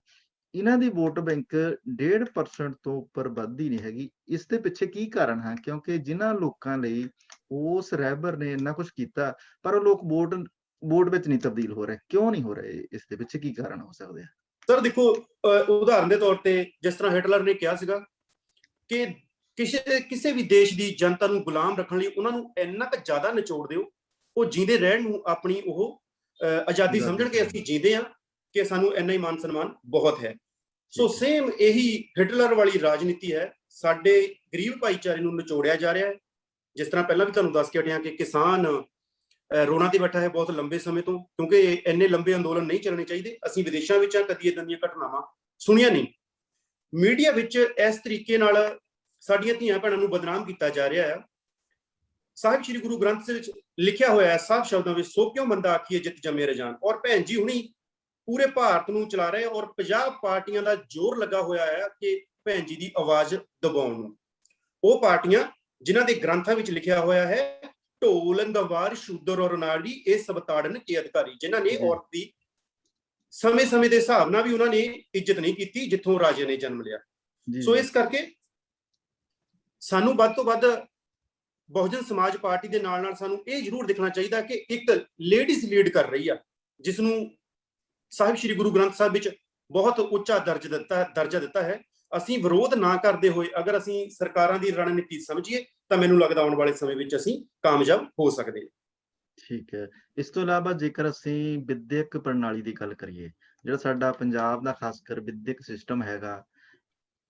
ਇਹਨਾਂ ਦੀ ਵੋਟ ਬੈਂਕ 1.5% ਤੋਂ ਉੱਪਰ ਵੱਧਦੀ ਨਹੀਂ ਹੈਗੀ। ਇਸ ਦੇ ਪਿੱਛੇ ਕੀ ਕਾਰਨ ਹੈ? ਕਿਉਂਕਿ ਜਿਨ੍ਹਾਂ ਲੋਕਾਂ ਲਈ ਉਸ ਰਹਿਬਰ ਨੇ ਇੰਨਾ ਕੁਝ ਕੀਤਾ, ਪਰ ਉਹ ਲੋਕ ਵੋਟ ਵਿੱਚ ਨਹੀਂ ਤਬਦੀਲ ਹੋ ਰਹੇ। ਕਿਉਂ ਨਹੀਂ ਹੋ ਰਹੇ? ਇਸ ਦੇ ਪਿੱਛੇ ਕੀ ਕਾਰਨ ਹੋ ਸਕਦੇ ਆ? ਸਰ ਦੇਖੋ, ਉਦਾਹਰਨ ਦੇ ਤੌਰ ਤੇ ਜਿਸ ਤਰ੍ਹਾਂ ਹਿਟਲਰ ਨੇ ਕਿਹਾ ਸੀਗਾ ਕਿ ਕਿਸੇ ਵੀ ਦੇਸ਼ ਦੀ ਜਨਤਾ ਨੂੰ ਗੁਲਾਮ ਰੱਖਣ ਲਈ ਉਹਨਾਂ ਨੂੰ ਇੰਨਾ ਕੁ ਜ਼ਿਆਦਾ ਨਿਚੋੜ ਦਿਓ, ਉਹ ਜੀਂਦੇ ਰਹਿਣ ਨੂੰ ਆਪਣੀ ਉਹ ਆਜ਼ਾਦੀ ਸਮਝਣ ਕਿ ਅਸੀਂ ਜੀਂਦੇ ਹਾਂ, ਕਿ ਸਾਨੂੰ ਇੰਨਾ ਹੀ ਮਾਨ ਸਨਮਾਨ ਬਹੁਤ ਹੈ। ਸੋ ਸੇਮ ਇਹੀ ਹਿਟਲਰ ਵਾਲੀ ਰਾਜਨੀਤੀ ਹੈ, ਸਾਡੇ ਗਰੀਬ ਭਾਈਚਾਰੇ ਨੂੰ ਨਿਚੋੜਿਆ ਜਾ ਰਿਹਾ ਹੈ। ਜਿਸ ਤਰ੍ਹਾਂ ਪਹਿਲਾਂ ਵੀ ਤੁਹਾਨੂੰ ਦੱਸ ਕੇ ਹਟਿਆ ਕਿ ਕਿਸਾਨ ਰੋਣਾ ਤੇ ਬੈਠਾ ਹੈ ਬਹੁਤ ਲੰਬੇ ਸਮੇਂ ਤੋਂ, ਕਿਉਂਕਿ ਇੰਨੇ ਲੰਬੇ ਅੰਦੋਲਨ ਨਹੀਂ ਚੱਲਣੇ ਚਾਹੀਦੇ। ਅਸੀਂ ਵਿਦੇਸ਼ਾਂ ਵਿੱਚ ਕਦੀ ਏਦਾਂ ਦੀਆਂ ਘਟਨਾਵਾਂ ਸੁਣੀਆਂ ਨਹੀਂ। ਮੀਡੀਆ ਵਿੱਚ ਇਸ ਤਰੀਕੇ ਨਾਲ ਸਾਡੀਆਂ ਧੀਆਂ ਭੈਣਾਂ ਨੂੰ ਬਦਨਾਮ ਕੀਤਾ ਜਾ ਰਿਹਾ ਹੈ। ਸਾਹਿਬ ਸ੍ਰੀ ਗੁਰੂ ਗ੍ਰੰਥ ਸਾਹਿਬ ਵਿੱਚ ਲਿਖਿਆ ਹੋਇਆ ਹੈ ਸਾਫ਼ ਸ਼ਬਦਾਂ ਵਿੱਚ, ਸੋ ਕਿਉਂ ਮੰਦਾ ਆਖੀਏ ਜਿਤ ਜੰਮੇ ਰਜਾਨ। ਔਰ ਭੈਣ ਜੀ ਹੁਣੀ ਪੂਰੇ ਭਾਰਤ ਨੂੰ ਚਲਾ ਰਹੇ, ਔਰ 50 ਪਾਰਟੀਆਂ ਦਾ ਜ਼ੋਰ ਲੱਗਾ ਹੋਇਆ ਹੈ ਕਿ ਭੈਣ ਜੀ ਦੀ ਆਵਾਜ਼ ਦਬਾਉਣ ਨੂੰ। ਉਹ ਪਾਰਟੀਆਂ ਜਿਨ੍ਹਾਂ ਦੇ ਗ੍ਰੰਥਾਂ ਵਿੱਚ ਲਿਖਿਆ ਹੋਇਆ ਹੈ, ਢੋਲ ਗੰਵਾਰ ਸ਼ੂਦਰ ਔਰ ਨਾਰੀ ਇਹ ਸਭ ਤਾੜਨ ਕੇ ਅਧਿਕਾਰੀ, ਜਿਨ੍ਹਾਂ ਨੇ ਔਰਤ ਦੀ ਸਮੇਂ ਦੇ ਹਿਸਾਬ ਨਾਲ ਵੀ ਉਹਨਾਂ ਨੇ ਇੱਜ਼ਤ ਨਹੀਂ ਕੀਤੀ ਜਿੱਥੋਂ ਰਾਜੇ ਨੇ ਜਨਮ ਲਿਆ। ਸੋ ਇਸ ਕਰਕੇ ਸਾਨੂੰ ਵੱਧ ਤੋਂ ਵੱਧ ਬਹੁਜਨ ਸਮਾਜ ਪਾਰਟੀ ਦੇ ਨਾਲ ਸਾਨੂੰ ਇਹ ਜ਼ਰੂਰ ਦੇਖਣਾ ਚਾਹੀਦਾ ਕਿ ਇੱਕ ਲੇਡੀਜ਼ ਲੀਡ ਕਰ ਰਹੀ ਆ, ਜਿਸ ਨੂੰ ਸਾਹਿਬ ਸ੍ਰੀ ਗੁਰੂ ਗ੍ਰੰਥ ਸਾਹਿਬ ਵਿੱਚ ਬਹੁਤ ਉੱਚਾ ਦਰਜਾ ਦਿੱਤਾ ਹੈ। ਅਸੀਂ ਵਿਰੋਧ ਨਾ ਕਰਦੇ ਹੋਏ ਅਗਰ ਅਸੀਂ ਸਰਕਾਰਾਂ ਦੀ ਰਣਨੀਤੀ ਸਮਝੀਏ ਤਾਂ ਮੈਨੂੰ ਲੱਗਦਾ ਆਉਣ ਵਾਲੇ ਸਮੇਂ ਵਿੱਚ ਅਸੀਂ ਕਾਮਯਾਬ ਹੋ ਸਕਦੇ ਹਾਂ। ਠੀਕ ਹੈ। ਇਸ ਤੋਂ ਇਲਾਵਾ ਜੇਕਰ ਅਸੀਂ ਵਿਦਿਅਕ ਪ੍ਰਣਾਲੀ ਦੀ ਗੱਲ ਕਰੀਏ, ਜਿਹੜਾ ਸਾਡਾ ਪੰਜਾਬ ਦਾ ਖਾਸ ਕਰ ਵਿਦਿਅਕ ਸਿਸਟਮ ਹੈਗਾ,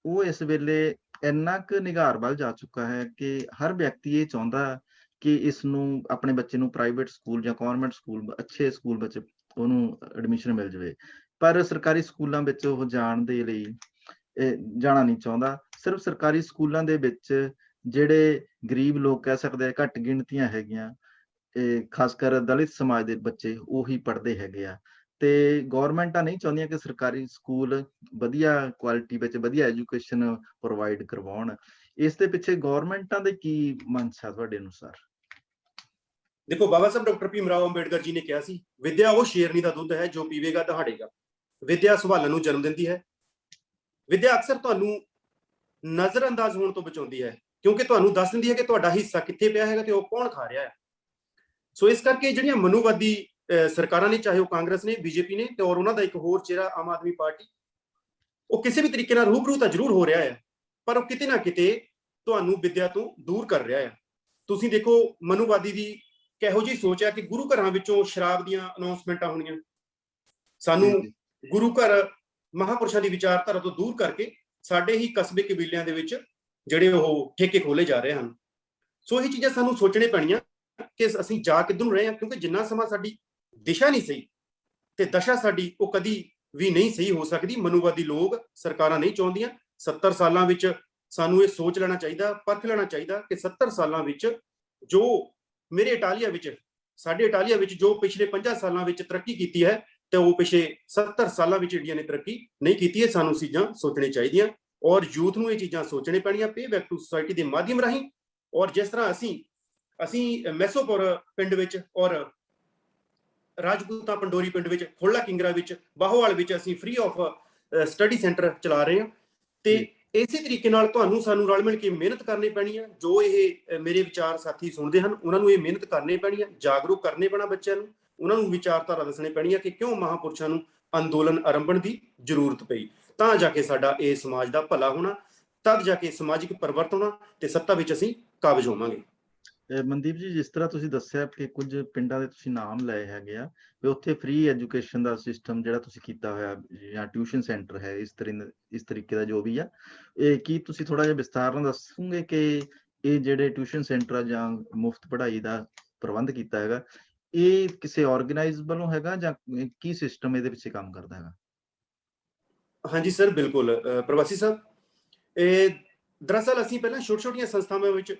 ਉਹ ਇਸ ਵੇਲੇ ਇੰਨਾ ਕੁ ਨਿਘਾਰ ਵੱਲ ਜਾ ਚੁੱਕਾ ਹੈ ਕਿ ਹਰ ਵਿਅਕਤੀ ਇਹ ਚਾਹੁੰਦਾ ਕਿ ਇਸ ਨੂੰ ਆਪਣੇ ਬੱਚੇ ਨੂੰ ਪ੍ਰਾਈਵੇਟ ਸਕੂਲ ਜਾਂ ਗਵਰਨਮੈਂਟ ਸਕੂਲ, ਅੱਛੇ ਸਕੂਲ ਵਿੱਚ ਉਹਨੂੰ ਐਡਮਿਸ਼ਨ ਮਿਲ ਜਾਵੇ, ਪਰ ਸਰਕਾਰੀ ਸਕੂਲਾਂ ਵਿੱਚ ਉਹ ਜਾਣ ਦੇ ਲਈ ਜਾਣਾ ਨਹੀਂ ਚਾਹੁੰਦਾ। ਸਿਰਫ ਸਰਕਾਰੀ ਸਕੂਲਾਂ ਦੇ ਵਿੱਚ ਜਿਹੜੇ ਗਰੀਬ ਲੋਕ ਕਹਿ ਸਕਦੇ ਆ, ਘੱਟ ਗਿਣਤੀਆਂ ਹੈਗੀਆਂ, ਖਾਸ ਕਰ ਦਲਿਤ ਸਮਾਜ ਦੇ ਬੱਚੇ ਉਹੀ ਪੜ੍ਹਦੇ ਹੈਗੇ ਆ। ਤੇ ਗੌਰਮੈਂਟਾਂ ਨਹੀਂ ਚਾਹੁੰਦੀਆਂ ਕਿ ਸਰਕਾਰੀ ਸਕੂਲ ਵਧੀਆ ਕੁਆਲਿਟੀ ਵਿੱਚ ਵਧੀਆ ਐਜੂਕੇਸ਼ਨ ਪ੍ਰੋਵਾਈਡ ਕਰਵਾਉਣ। ਇਸ ਦੇ ਪਿੱਛੇ ਗੌਰਮੈਂਟਾਂ ਦੇ ਕੀ ਮਨਸ਼ਾ ਤੁਹਾਡੇ ਅਨੁਸਾਰ? ਦੇਖੋ, ਬਾਬਾ ਸਾਹਿਬ ਡਾਕਟਰ ਭੀਮ ਰਾਓ ਅੰਬੇਡਕਰ ਜੀ ਨੇ ਕਿਹਾ ਸੀ, ਵਿਦਿਆ ਉਹ ਸ਼ੇਰਨੀ ਦਾ ਦੁੱਧ ਹੈ ਜੋ ਪੀਵੇਗਾ ਦਹਾੜੇਗਾ। ਵਿਦਿਆ ਸਵਾਲਾਂ ਨੂੰ ਜਨਮ ਦਿੰਦੀ ਹੈ। ਵਿਦਿਆ ਅਕਸਰ ਤੁਹਾਨੂੰ ਨਜ਼ਰ ਅੰਦਾਜ਼ ਹੋਣ ਤੋਂ ਬਚਾਉਂਦੀ ਹੈ, ਕਿਉਂਕਿ ਤੁਹਾਨੂੰ ਦੱਸ ਦਿੰਦੀ ਹੈ ਕਿ ਤੁਹਾਡਾ ਹਿੱਸਾ ਕਿੱਥੇ ਪਿਆ ਹੈਗਾ ਤੇ ਉਹ ਕੌਣ ਖਾ ਰਿਹਾ ਹੈ। ਸੋ ਇਸ ਕਰਕੇ ਜਿਹੜੀਆਂ ਮਨੂਵਾਦੀ ਸਰਕਾਰਾਂ ਨੇ, ਚਾਹੇ ਉਹ ਕਾਂਗਰਸ ਨੇ, BJP ਨੇ, ਤੇ ਔਰ ਉਹਨਾਂ ਦਾ ਇੱਕ ਹੋਰ ਚਿਹਰਾ ਆਮ ਆਦਮੀ ਪਾਰਟੀ, ਉਹ ਕਿਸੇ ਵੀ ਤਰੀਕੇ ਨਾਲ ਰੂਬਰੂ ਤਾਂ ਜ਼ਰੂਰ ਹੋ ਰਿਹਾ ਹੈ, ਪਰ ਉਹ ਕਿਤੇ ਨਾ ਕਿਤੇ ਤੁਹਾਨੂੰ ਵਿਦਿਆ ਤੋਂ ਦੂਰ ਕਰ ਰਿਹਾ ਹੈ। ਤੁਸੀਂ ਦੇਖੋ, ਮਨੂਵਾਦੀ ਦੀ ਕਿਹੋ ਜਿਹੀ ਸੋਚ ਹੈ ਕਿ ਗੁਰੂ ਘਰਾਂ ਵਿੱਚੋਂ ਸ਼ਰਾਬ ਦੀਆਂ ਅਨਾਉਂਸਮੈਂਟਾਂ ਹੋਣੀਆਂ। ਸਾਨੂੰ ਗੁਰੂ ਘਰ ਮਹਾਂਪੁਰਸ਼ਾਂ ਦੀ ਵਿਚਾਰਧਾਰਾ ਤੋਂ ਦੂਰ ਕਰਕੇ ਸਾਡੇ ਹੀ ਕਸਬੇ ਕਬੀਲਿਆਂ ਦੇ ਵਿੱਚ ਜਿਹੜੇ ਉਹ ਠੇਕੇ ਖੋਲੇ ਜਾ ਰਹੇ ਹਨ। ਸੋ ਇਹ ਚੀਜ਼ਾਂ ਸਾਨੂੰ ਸੋਚਣੇ ਪੈਣੀਆਂ ਕਿ ਅਸੀਂ ਜਾ ਕਿੱਧਰ ਨੂੰ ਰਹੇ ਹਾਂ, ਕਿਉਂਕਿ ਜਿੰਨਾ ਸਮਾਂ ਸਾਡੀ ਦਿਸ਼ਾ ਨਹੀਂ ਸਹੀ ਤੇ ਦਸ਼ਾ ਸਾਡੀ ਉਹ ਕਦੀ ਵੀ ਨਹੀਂ ਸਹੀ ਹੋ ਸਕਦੀ। ਮਨੂਵਾਦੀ ਲੋਕ, ਸਰਕਾਰਾਂ ਨਹੀਂ ਚਾਹੁੰਦੀਆਂ। 70 ਸਾਲਾਂ ਵਿੱਚ ਸਾਨੂੰ ਇਹ ਸੋਚ ਲੈਣਾ ਚਾਹੀਦਾ, ਪਰਖ ਲੈਣਾ ਚਾਹੀਦਾ ਕਿ 70 ਸਾਲਾਂ ਵਿੱਚ ਜੋ ਸਾਡੇ ਇਟਾਲੀਆ ਵਿੱਚ ਜੋ ਪਿਛਲੇ 50 ਸਾਲਾਂ ਵਿੱਚ ਤਰੱਕੀ ਕੀਤੀ ਹੈ, ਤੇ ਉਹ ਪਿਛਲੇ 70 ਸਾਲਾਂ ਵਿੱਚ ਇੰਡੀਆ ਨੇ ਤਰੱਕੀ ਨਹੀਂ ਕੀਤੀ ਹੈ। ਸਾਨੂੰ ਚੀਜ਼ਾਂ ਸੋਚਣੀਆਂ ਚਾਹੀਦੀਆਂ ਔਰ ਯੂਥ ਨੂੰ ਇਹ ਚੀਜ਼ਾਂ ਸੋਚਣੇ ਪੈਣੀਆਂ ਪੇ ਬੈਕ ਟੂ ਸੁਸਾਇਟੀ ਦੇ ਮਾਧਿਅਮ ਰਾਹੀਂ। ਔਰ ਜਿਸ ਤਰ੍ਹਾਂ ਅਸੀਂ ਮੈਸੋਪੁਰ ਪਿੰਡ ਵਿੱਚ ਔਰ ਰਾਜਪੂਤਾਂ ਪੰਡੋਰੀ ਪਿੰਡ ਵਿੱਚ, ਖੁਰਲਾ ਕਿੰਗਰਾ ਵਿੱਚ, ਬਾਹੋਵਾਲ ਵਿੱਚ ਅਸੀਂ ਫ੍ਰੀ ਆਫ ਸਟੱਡੀ ਸੈਂਟਰ ਚਲਾ ਰਹੇ ਹਾਂ। ਤੇ ਇਸੇ ਤਰੀਕੇ ਨਾਲ ਤੁਹਾਨੂੰ ਸਾਨੂੰ ਰਲ ਮਿਲ ਕੇ ਮਿਹਨਤ ਕਰਨੀ ਪੈਣੀ ਹੈ। ਜੋ ਇਹ ਮੇਰੇ ਵਿਚਾਰ ਸਾਥੀ ਸੁਣਦੇ ਹਨ, ਉਹਨਾਂ ਨੂੰ ਇਹ ਮਿਹਨਤ ਕਰਨੀ ਪੈਣੀ ਹੈ, ਜਾਗਰੂਕ ਕਰਨੇ ਪੈਣਾ ਬੱਚਿਆਂ ਨੂੰ, ਉਹਨਾਂ ਨੂੰ ਵਿਚਾਰਧਾਰਾ ਦੱਸਣੀ ਪੈਣੀ ਹੈ ਕਿ ਕਿਉਂ ਮਹਾਂਪੁਰਸ਼ਾਂ ਨੂੰ ਅੰਦੋਲਨ ਆਰੰਭਣ ਦੀ ਜ਼ਰੂਰਤ ਪਈ। ਤਾਂ ਜਾ ਕੇ ਸਾਡਾ ਇਹ ਸਮਾਜ ਦਾ ਭਲਾ ਹੋਣਾ, ਤਦ ਜਾ ਕੇ ਸਮਾਜਿਕ ਪਰਿਵਰਤਨ ਹੋਣਾ ਤੇ ਸੱਤਾ ਵਿੱਚ ਅਸੀਂ ਕਾਬਜ਼ ਹੋਵਾਂਗੇ। ਮਨਦੀਪ ਜੀ, ਜਿਸ ਤਰ੍ਹਾਂ ਤੁਸੀਂ ਦੱਸਿਆ ਕਿ ਕੁਝ ਪਿੰਡਾਂ ਦੇ ਤੁਸੀਂ ਨਾਮ ਲਏ ਹੈਗੇ ਆ ਵੀ ਉੱਥੇ ਫ੍ਰੀ ਐਜੂਕੇਸ਼ਨ ਦਾ ਸਿਸਟਮ ਜਿਹੜਾ ਤੁਸੀਂ ਕੀਤਾ ਹੋਇਆ ਜਾਂ ਟਿਊਸ਼ਨ ਸੈਂਟਰ ਹੈ, ਇਸ ਤਰੀਕੇ ਦਾ ਜੋ ਵੀ ਆ, ਇਹ ਕੀ ਤੁਸੀਂ ਥੋੜਾ ਜਿਹਾ ਵਿਸਥਾਰ ਨਾਲ ਦੱਸੋਗੇ ਕਿ ਇਹ ਜਿਹੜੇ ਟਿਊਸ਼ਨ ਸੈਂਟਰ ਆ ਜਾਂ ਮੁਫਤ ਪੜ੍ਹਾਈ ਦਾ ਪ੍ਰਬੰਧ ਕੀਤਾ ਹੈਗਾ, ਇਹ ਕਿਸੇ ਆਰਗੇਨਾਈਜ਼ ਵੱਲੋਂ ਹੈਗਾ ਜਾਂ ਕੀ ਸਿਸਟਮ ਇਹਦੇ ਪਿੱਛੇ ਕੰਮ ਕਰਦਾ ਹੈਗਾ? ਹਾਂਜੀ ਸਰ, ਬਿਲਕੁਲ ਪ੍ਰਵਾਸੀ ਸਾਹਿਬ, ਇਹ ਦਰਅਸਲ ਅਸੀਂ ਪਹਿਲਾਂ ਛੋਟੀਆਂ ਸੰਸਥਾਵਾਂ ਵਿੱਚ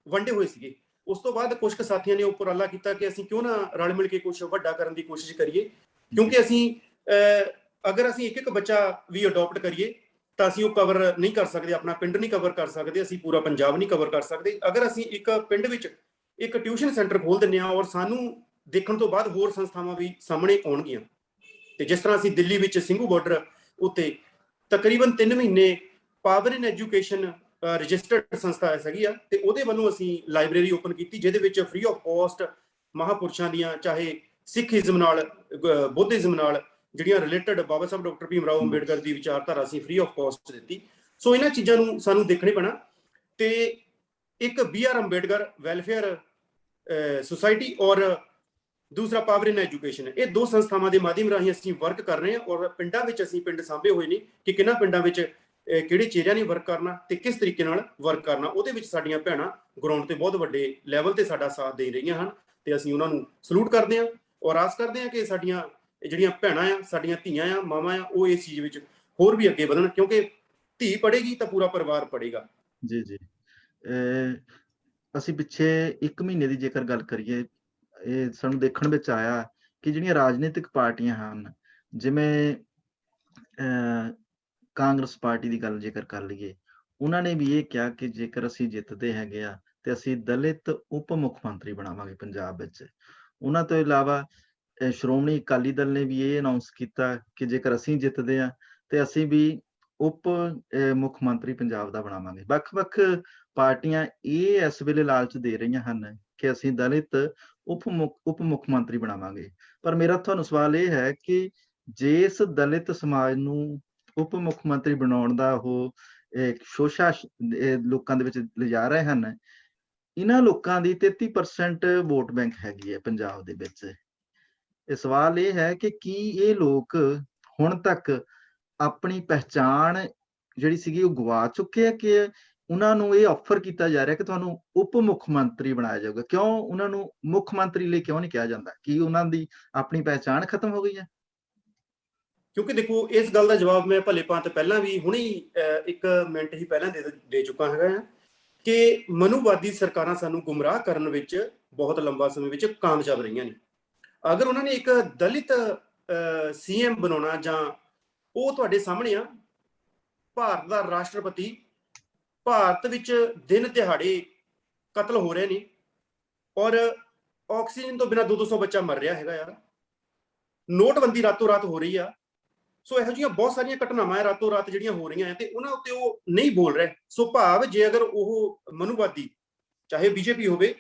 ਵੰਡੇ ਹੋਏ ਸੀਗੇ। ਉਸ ਤੋਂ ਬਾਅਦ ਕੁਝ ਕੁ ਸਾਥੀਆਂ ਨੇ ਉਪਰਾਲਾ ਕੀਤਾ ਕਿ ਅਸੀਂ ਕਿਉਂ ਨਾ ਰਲ ਮਿਲ ਕੇ ਕੁਝ ਵੱਡਾ ਕਰਨ ਦੀ ਕੋਸ਼ਿਸ਼ ਕਰੀਏ, ਕਿਉਂਕਿ ਅਸੀਂ ਅਗਰ ਅਸੀਂ ਇੱਕ ਬੱਚਾ ਵੀ ਅਡਾਪਟ ਕਰੀਏ ਤਾਂ ਅਸੀਂ ਉਹ ਕਵਰ ਨਹੀਂ ਕਰ ਸਕਦੇ, ਆਪਣਾ ਪਿੰਡ ਨਹੀਂ ਕਵਰ ਕਰ ਸਕਦੇ, ਅਸੀਂ ਪੂਰਾ ਪੰਜਾਬ ਨਹੀਂ ਕਵਰ ਕਰ ਸਕਦੇ। ਅਗਰ ਅਸੀਂ ਇੱਕ ਪਿੰਡ ਵਿੱਚ ਇੱਕ ਟਿਊਸ਼ਨ ਸੈਂਟਰ ਖੋਲ ਦਿੰਦੇ ਹਾਂ ਔਰ ਸਾਨੂੰ ਦੇਖਣ ਤੋਂ ਬਾਅਦ ਹੋਰ ਸੰਸਥਾਵਾਂ ਵੀ ਸਾਹਮਣੇ ਆਉਣਗੀਆਂ। ਤੇ ਜਿਸ ਤਰ੍ਹਾਂ ਅਸੀਂ ਦਿੱਲੀ ਵਿੱਚ ਸਿੰਘੂ ਬਾਰਡਰ ਉੱਤੇ ਤਕਰੀਬਨ 3 ਮਹੀਨੇ ਪਾਵਰ ਇਨ ਐਜੂਕੇਸ਼ਨ ਰਜਿਸਟਰਡ ਸੰਸਥਾ ਹੈਗੀ ਆ, ਤੇ ਉਹਦੇ ਵੱਲੋਂ ਅਸੀਂ ਲਾਇਬ੍ਰੇਰੀ ਓਪਨ ਕੀਤੀ, ਜਿਹਦੇ ਵਿੱਚ ਫ੍ਰੀ ਆਫ ਕਾਸਟ ਮਹਾਪੁਰਸ਼ਾਂ ਦੀਆਂ, ਚਾਹੇ ਸਿੱਖੀਜ਼ਮ ਨਾਲ ਬੁੱਧਿਜ਼ਮ ਨਾਲ ਜਿਹੜੀਆਂ ਰਿਲੇਟਡ ਬਾਬਾ ਸਾਹਿਬ ਡਾਕਟਰ ਭੀਮ ਰਾਓ ਅੰਬੇਡਕਰ ਦੀ ਵਿਚਾਰਧਾਰਾ ਅਸੀਂ ਫ੍ਰੀ ਆਫ ਕਾਸਟ ਦਿੱਤੀ। ਸੋ ਇਹਨਾਂ ਚੀਜ਼ਾਂ ਨੂੰ ਸਾਨੂੰ ਦੇਖਣੇ ਪੈਣਾ। ਤੇ ਇੱਕ BR ਅੰਬੇਡਕਰ ਵੈਲਫੇਅਰ ਸੁਸਾਇਟੀ ਔਰ ਦੂਸਰਾ ਪਾਵਰ ਇਨ ਐਜੂਕੇਸ਼ਨ, ਇਹ ਦੋ ਸੰਸਥਾਵਾਂ ਦੇ ਮਾਧਿਅਮ ਰਾਹੀਂ ਅਸੀਂ ਵਰਕ ਕਰ ਰਹੇ ਹਾਂ। ਔਰ ਪਿੰਡਾਂ ਵਿੱਚ ਅਸੀਂ ਪਿੰਡ ਸਾਂਭੇ ਹੋਏ ਨੇ ਕਿ ਕਿਹਨਾਂ ਪਿੰਡਾਂ ਵਿੱਚ ਕਿਹੜੇ ਚਿਹਰਿਆਂ ਨੇ ਵਰਕ ਕਰਨਾ ਤੇ ਕਿਸ ਤਰੀਕੇ ਨਾਲ ਵਰਕ ਕਰਨਾ। ਉਹਦੇ ਵਿੱਚ ਸਾਡੀਆਂ ਭੈਣਾਂ ਗਰਾਊਂਡ ਤੇ ਬਹੁਤ ਵੱਡੇ ਲੈਵਲ ਤੇ ਸਾਡਾ ਸਾਥ ਦੇ ਰਹੀਆਂ ਹਨ, ਤੇ ਅਸੀਂ ਉਹਨਾਂ ਨੂੰ ਸਲੂਟ ਕਰਦੇ ਹਾਂ ਔਰ ਆਸ ਕਰਦੇ ਹਾਂ ਕਿ ਸਾਡੀਆਂ ਜਿਹੜੀਆਂ ਭੈਣਾਂ ਆ, ਸਾਡੀਆਂ ਧੀਆਂ ਆ, ਮਾਵਾਂ ਆ, ਉਹ ਇਸ ਚੀਜ਼ ਵਿੱਚ ਹੋਰ ਵੀ ਅੱਗੇ ਵਧਣ, ਕਿਉਂਕਿ ਧੀ ਪੜ੍ਹੇਗੀ ਤਾਂ ਪੂਰਾ ਪਰਿਵਾਰ ਪੜ੍ਹੇਗਾ। ਜੀ ਜੀ। ਅਸੀਂ ਪਿੱਛੇ 1 ਮਹੀਨੇ ਦੀ ਜੇਕਰ ਗੱਲ ਕਰੀਏ, ਇਹ ਸਾਨੂੰ ਦੇਖਣ ਵਿੱਚ ਆਇਆ ਕਿ ਜਿਹੜੀਆਂ ਰਾਜਨੀਤਿਕ ਪਾਰਟੀਆਂ ਹਨ, ਜਿਵੇਂ ਕਾਂਗਰਸ ਪਾਰਟੀ ਦੀ ਗੱਲ ਜੇਕਰ ਕਰ ਲਈਏ, ਉਹਨਾਂ ਨੇ ਵੀ ਇਹ ਕਿਹਾ ਕਿ ਜੇਕਰ ਅਸੀਂ ਜਿੱਤਦੇ ਹੈਗੇ ਆ ਤੇ ਅਸੀਂ ਦਲਿਤ ਉਪ ਮੁੱਖ ਮੰਤਰੀ ਬਣਾਵਾਂਗੇ ਪੰਜਾਬ ਵਿੱਚ। ਉਹਨਾਂ ਤੋਂ ਇਲਾਵਾ ਸ਼੍ਰੋਮਣੀ ਅਕਾਲੀ ਦਲ ਨੇ ਵੀ ਇਹ ਅਨਾਉਂਸ ਕੀਤਾ ਕਿ ਜੇਕਰ ਅਸੀਂ ਜਿੱਤਦੇ ਆ ਤੇ ਅਸੀਂ ਵੀ ਉਪ ਮੁੱਖ ਮੰਤਰੀ ਪੰਜਾਬ ਦਾ ਬਣਾਵਾਂਗੇ। ਵੱਖ-ਵੱਖ ਪਾਰਟੀਆਂ ਇਹ ਇਸ ਵੇਲੇ ਲਾਲਚ ਦੇ ਰਹੀਆਂ ਹਨ ਕਿ ਅਸੀਂ ਦਲਿਤ ਉਪ ਮੁੱਖ ਮੰਤਰੀ ਬਣਾਵਾਂਗੇ। ਪਰ ਮੇਰਾ ਤੁਹਾਨੂੰ ਸਵਾਲ ਇਹ ਹੈ ਕਿ ਜਿਸ ਦਲਿਤ ਸਮਾਜ ਨੂੰ ਉਪ ਮੁੱਖ ਮੰਤਰੀ ਬਣਾਉਣ ਦਾ ਉਹ ਸ਼ੋਸ਼ਾ ਲੋਕਾਂ ਦੇ ਵਿੱਚ ਲਿਜਾ ਰਹੇ ਹਨ, ਇਹਨਾਂ ਲੋਕਾਂ ਦੀ 33% ਵੋਟ ਬੈਂਕ ਹੈਗੀ ਹੈ ਪੰਜਾਬ ਦੇ ਵਿੱਚ। ਇਹ ਸਵਾਲ ਇਹ ਹੈ ਕਿ ਕੀ ਇਹ ਲੋਕ ਹੁਣ ਤੱਕ ਆਪਣੀ ਪਹਿਚਾਣ ਜਿਹੜੀ ਸੀਗੀ ਉਹ ਗਵਾ ਚੁੱਕੇ ਆ, ਕਿ ਉਹਨਾਂ ਨੂੰ ਇਹ ਆਫਰ ਕੀਤਾ ਜਾ ਰਿਹਾ ਕਿ ਤੁਹਾਨੂੰ ਉਪ ਮੁੱਖ ਮੰਤਰੀ ਬਣਾਇਆ ਜਾਊਗਾ? ਕਿਉਂ ਉਹਨਾਂ ਨੂੰ ਮੁੱਖ ਮੰਤਰੀ ਲਈ ਕਿਉਂ ਨਹੀਂ ਕਿਹਾ ਜਾਂਦਾ? ਕੀ ਉਹਨਾਂ ਦੀ ਆਪਣੀ ਪਹਿਚਾਣ ਖਤਮ ਹੋ ਗਈ ਹੈ? ਕਿਉਂਕਿ ਦੇਖੋ, ਇਸ ਗੱਲ ਦਾ ਜਵਾਬ ਮੈਂ ਭਲੇ ਭਾਂਤ ਪਹਿਲਾਂ ਵੀ ਹੁਣੇ 1 ਮਿੰਟ ਹੀ ਪਹਿਲਾਂ ਦੇ ਚੁੱਕਾ ਹੈਗਾ ਕਿ ਮਨੂਵਾਦੀ ਸਰਕਾਰਾਂ ਸਾਨੂੰ ਗੁੰਮਰਾਹ ਕਰਨ ਵਿੱਚ ਬਹੁਤ ਲੰਬਾ ਸਮੇਂ ਵਿੱਚ ਕਾਮਯਾਬ ਰਹੀਆਂ ਨੇ। ਅਗਰ ਉਹਨਾਂ ਨੇ ਇੱਕ ਦਲਿਤ CM ਬਣਾਉਣਾ, ਜਾਂ ਉਹ ਤੁਹਾਡੇ ਸਾਹਮਣੇ ਆ, ਭਾਰਤ ਦਾ ਰਾਸ਼ਟਰਪਤੀ, ਭਾਰਤ ਵਿੱਚ ਦਿਨ ਦਿਹਾੜੇ ਕਤਲ ਹੋ ਰਹੇ ਨੇ ਔਰ ਆਕਸੀਜਨ ਤੋਂ ਬਿਨਾਂ 200 ਬੱਚਾ ਮਰ ਰਿਹਾ ਹੈਗਾ ਆ, ਨੋਟਬੰਦੀ ਰਾਤੋਂ ਰਾਤ ਹੋ ਰਹੀ ਆ। ਸੋ ਇਹੋ ਜਿਹੀਆਂ ਬਹੁਤ ਸਾਰੀਆਂ ਘਟਨਾਵਾਂ ਰਾਤੋਂ ਰਾਤ ਜਿਹੜੀਆਂ ਹੋ ਰਹੀਆਂ ਤੇ ਉਹਨਾਂ ਉੱਤੇ ਉਹ ਨਹੀਂ ਬੋਲ ਰਹੇ। ਸੋ ਭਾਵ, ਜੇ ਅਗਰ ਉਹ ਮਨੂਵਾਦੀ, ਚਾਹੇ BJP ਹੋਵੇ,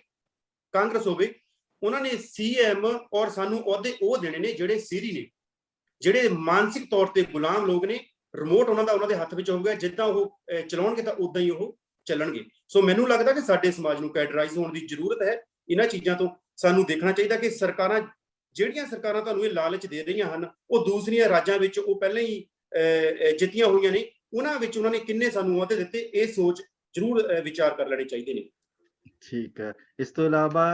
ਕਾਂਗਰਸ ਹੋਵੇ, ਉਹਨਾਂ ਨੇ CM ਔਰ ਸਾਨੂੰ ਅਹੁਦੇ ਉਹ ਦੇਣੇ ਨੇ ਜਿਹੜੇ ਸੀਰੀ ਨੇ, ਜਿਹੜੇ ਮਾਨਸਿਕ ਤੌਰ ਤੇ ਗੁਲਾਮ ਲੋਕ ਨੇ। ਰਿਮੋਟ ਉਹਨਾਂ ਦਾ ਉਹਨਾਂ ਦੇ ਹੱਥ ਵਿੱਚ ਹੋਊਗਾ, ਜਿੱਦਾਂ ਉਹ ਚਲਾਉਣਗੇ ਤਾਂ ਉਦਾਂ ਹੀ ਉਹ ਚੱਲਣਗੇ। ਸੋ ਮੈਨੂੰ ਲੱਗਦਾ ਕਿ ਸਾਡੇ ਸਮਾਜ ਨੂੰ ਕੈਡਰਾਈਜ਼ ਹੋਣ ਦੀ ਜ਼ਰੂਰਤ ਹੈ। ਇਹਨਾਂ ਚੀਜ਼ਾਂ ਤੋਂ ਸਾਨੂੰ ਦੇਖਣਾ ਚਾਹੀਦਾ ਕਿ ਜਿਹੜੀਆਂ ਸਰਕਾਰਾਂ ਤੁਹਾਨੂੰ ਇਹ ਲਾਲਚ ਦੇ ਰਹੀਆਂ ਹਨ, ਉਹ ਦੂਸਰੀਆਂ ਰਾਜਾਂ ਵਿੱਚ ਉਹ ਪਹਿਲਾਂ ਹੀ ਜਿੱਤੀਆਂ ਹੋਈਆਂ ਨੇ, ਉਹਨਾਂ ਵਿੱਚ ਉਹਨਾਂ ਨੇ ਕਿੰਨੇ ਸਾਨੂੰ ਅਹੁਦੇ ਦਿੱਤੇ, ਇਹ ਸੋਚ ਜ਼ਰੂਰ ਵਿਚਾਰ ਕਰ ਲੈਣੇ ਚਾਹੀਦੇ ਨੇ। ਠੀਕ ਹੈ। ਇਸ ਤੋਂ ਇਲਾਵਾ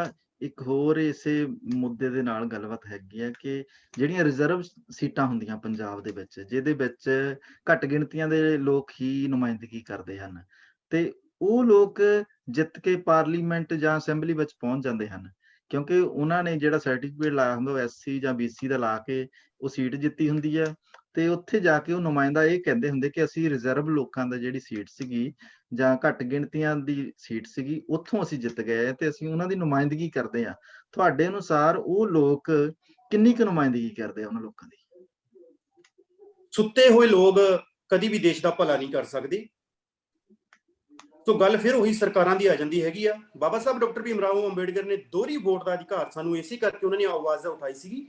ਇੱਕ ਹੋਰ ਇਸੇ ਮੁੱਦੇ ਦੇ ਨਾਲ ਗੱਲਬਾਤ ਹੈਗੀ ਹੈ ਕਿ ਜਿਹੜੀਆਂ ਰਿਜ਼ਰਵ ਸੀਟਾਂ ਹੁੰਦੀਆਂ ਪੰਜਾਬ ਦੇ ਵਿੱਚ, ਜਿਹਦੇ ਵਿੱਚ ਘੱਟ ਗਿਣਤੀਆਂ ਦੇ ਲੋਕ ਹੀ ਨੁਮਾਇੰਦਗੀ ਕਰਦੇ ਹਨ, ਤੇ ਉਹ ਲੋਕ ਜਿੱਤ ਕੇ ਪਾਰਲੀਮੈਂਟ ਜਾਂ ਅਸੈਂਬਲੀ ਵਿੱਚ ਪਹੁੰਚ ਜਾਂਦੇ ਹਨ, ਕਿਉਂਕਿ ਉਹਨਾਂ ਨੇ ਜਿਹੜਾ ਸਰਟੀਫਿਕੇਟ ਲਾਇਆ ਹੁੰਦਾ ਉਹ SC ਜਾਂ BC ਦਾ ਲਾ ਕੇ ਉਹ ਸੀਟ ਜਿੱਤੀ ਹੁੰਦੀ ਹੈ। ਤੇ ਉੱਥੇ ਜਾ ਕੇ ਉਹ ਨੁਮਾਇੰਦਾ ਇਹ ਕਹਿੰਦੇ ਹੁੰਦੇ ਕਿ ਅਸੀਂ ਰਿਜ਼ਰਵ ਲੋਕਾਂ ਦਾ ਜਿਹੜੀ ਸੀਟ ਸੀਗੀ ਜਾਂ ਘੱਟ ਗਿਣਤੀਆਂ ਦੀ ਸੀਟ ਸੀਗੀ, ਉੱਥੋਂ ਅਸੀਂ ਜਿੱਤ ਗਏ ਤੇ ਅਸੀਂ ਉਹਨਾਂ ਦੀ ਨੁਮਾਇੰਦਗੀ ਕਰਦੇ ਹਾਂ। ਤੁਹਾਡੇ ਅਨੁਸਾਰ ਉਹ ਲੋਕ ਕਿੰਨੀ ਕੁ ਨੁਮਾਇੰਦਗੀ ਕਰਦੇ ਆ ਉਹਨਾਂ ਲੋਕਾਂ ਦੀ? ਸੁੱਤੇ ਹੋਏ ਲੋਕ ਕਦੀ ਵੀ ਦੇਸ਼ ਦਾ ਭਲਾ ਨਹੀਂ ਕਰ ਸਕਦੇ। ਤੋ ਗੱਲ ਫਿਰ ਉਹੀ ਸਰਕਾਰਾਂ ਦੀ ਆ ਜਾਂਦੀ ਹੈਗੀ ਆ। ਬਾਬਾ ਸਾਹਿਬ ਡਾਕਟਰ ਭੀਮ ਰਾਓ ਅੰਬੇਡਕਰ ਨੇ ਦੋਹਰੀ ਵੋਟ ਦਾ ਅਧਿਕਾਰ ਸਾਨੂੰ ਇਸੇ ਕਰਕੇ ਉਹਨਾਂ ਨੇ ਆਵਾਜ਼ ਉਠਾਈ ਸੀਗੀ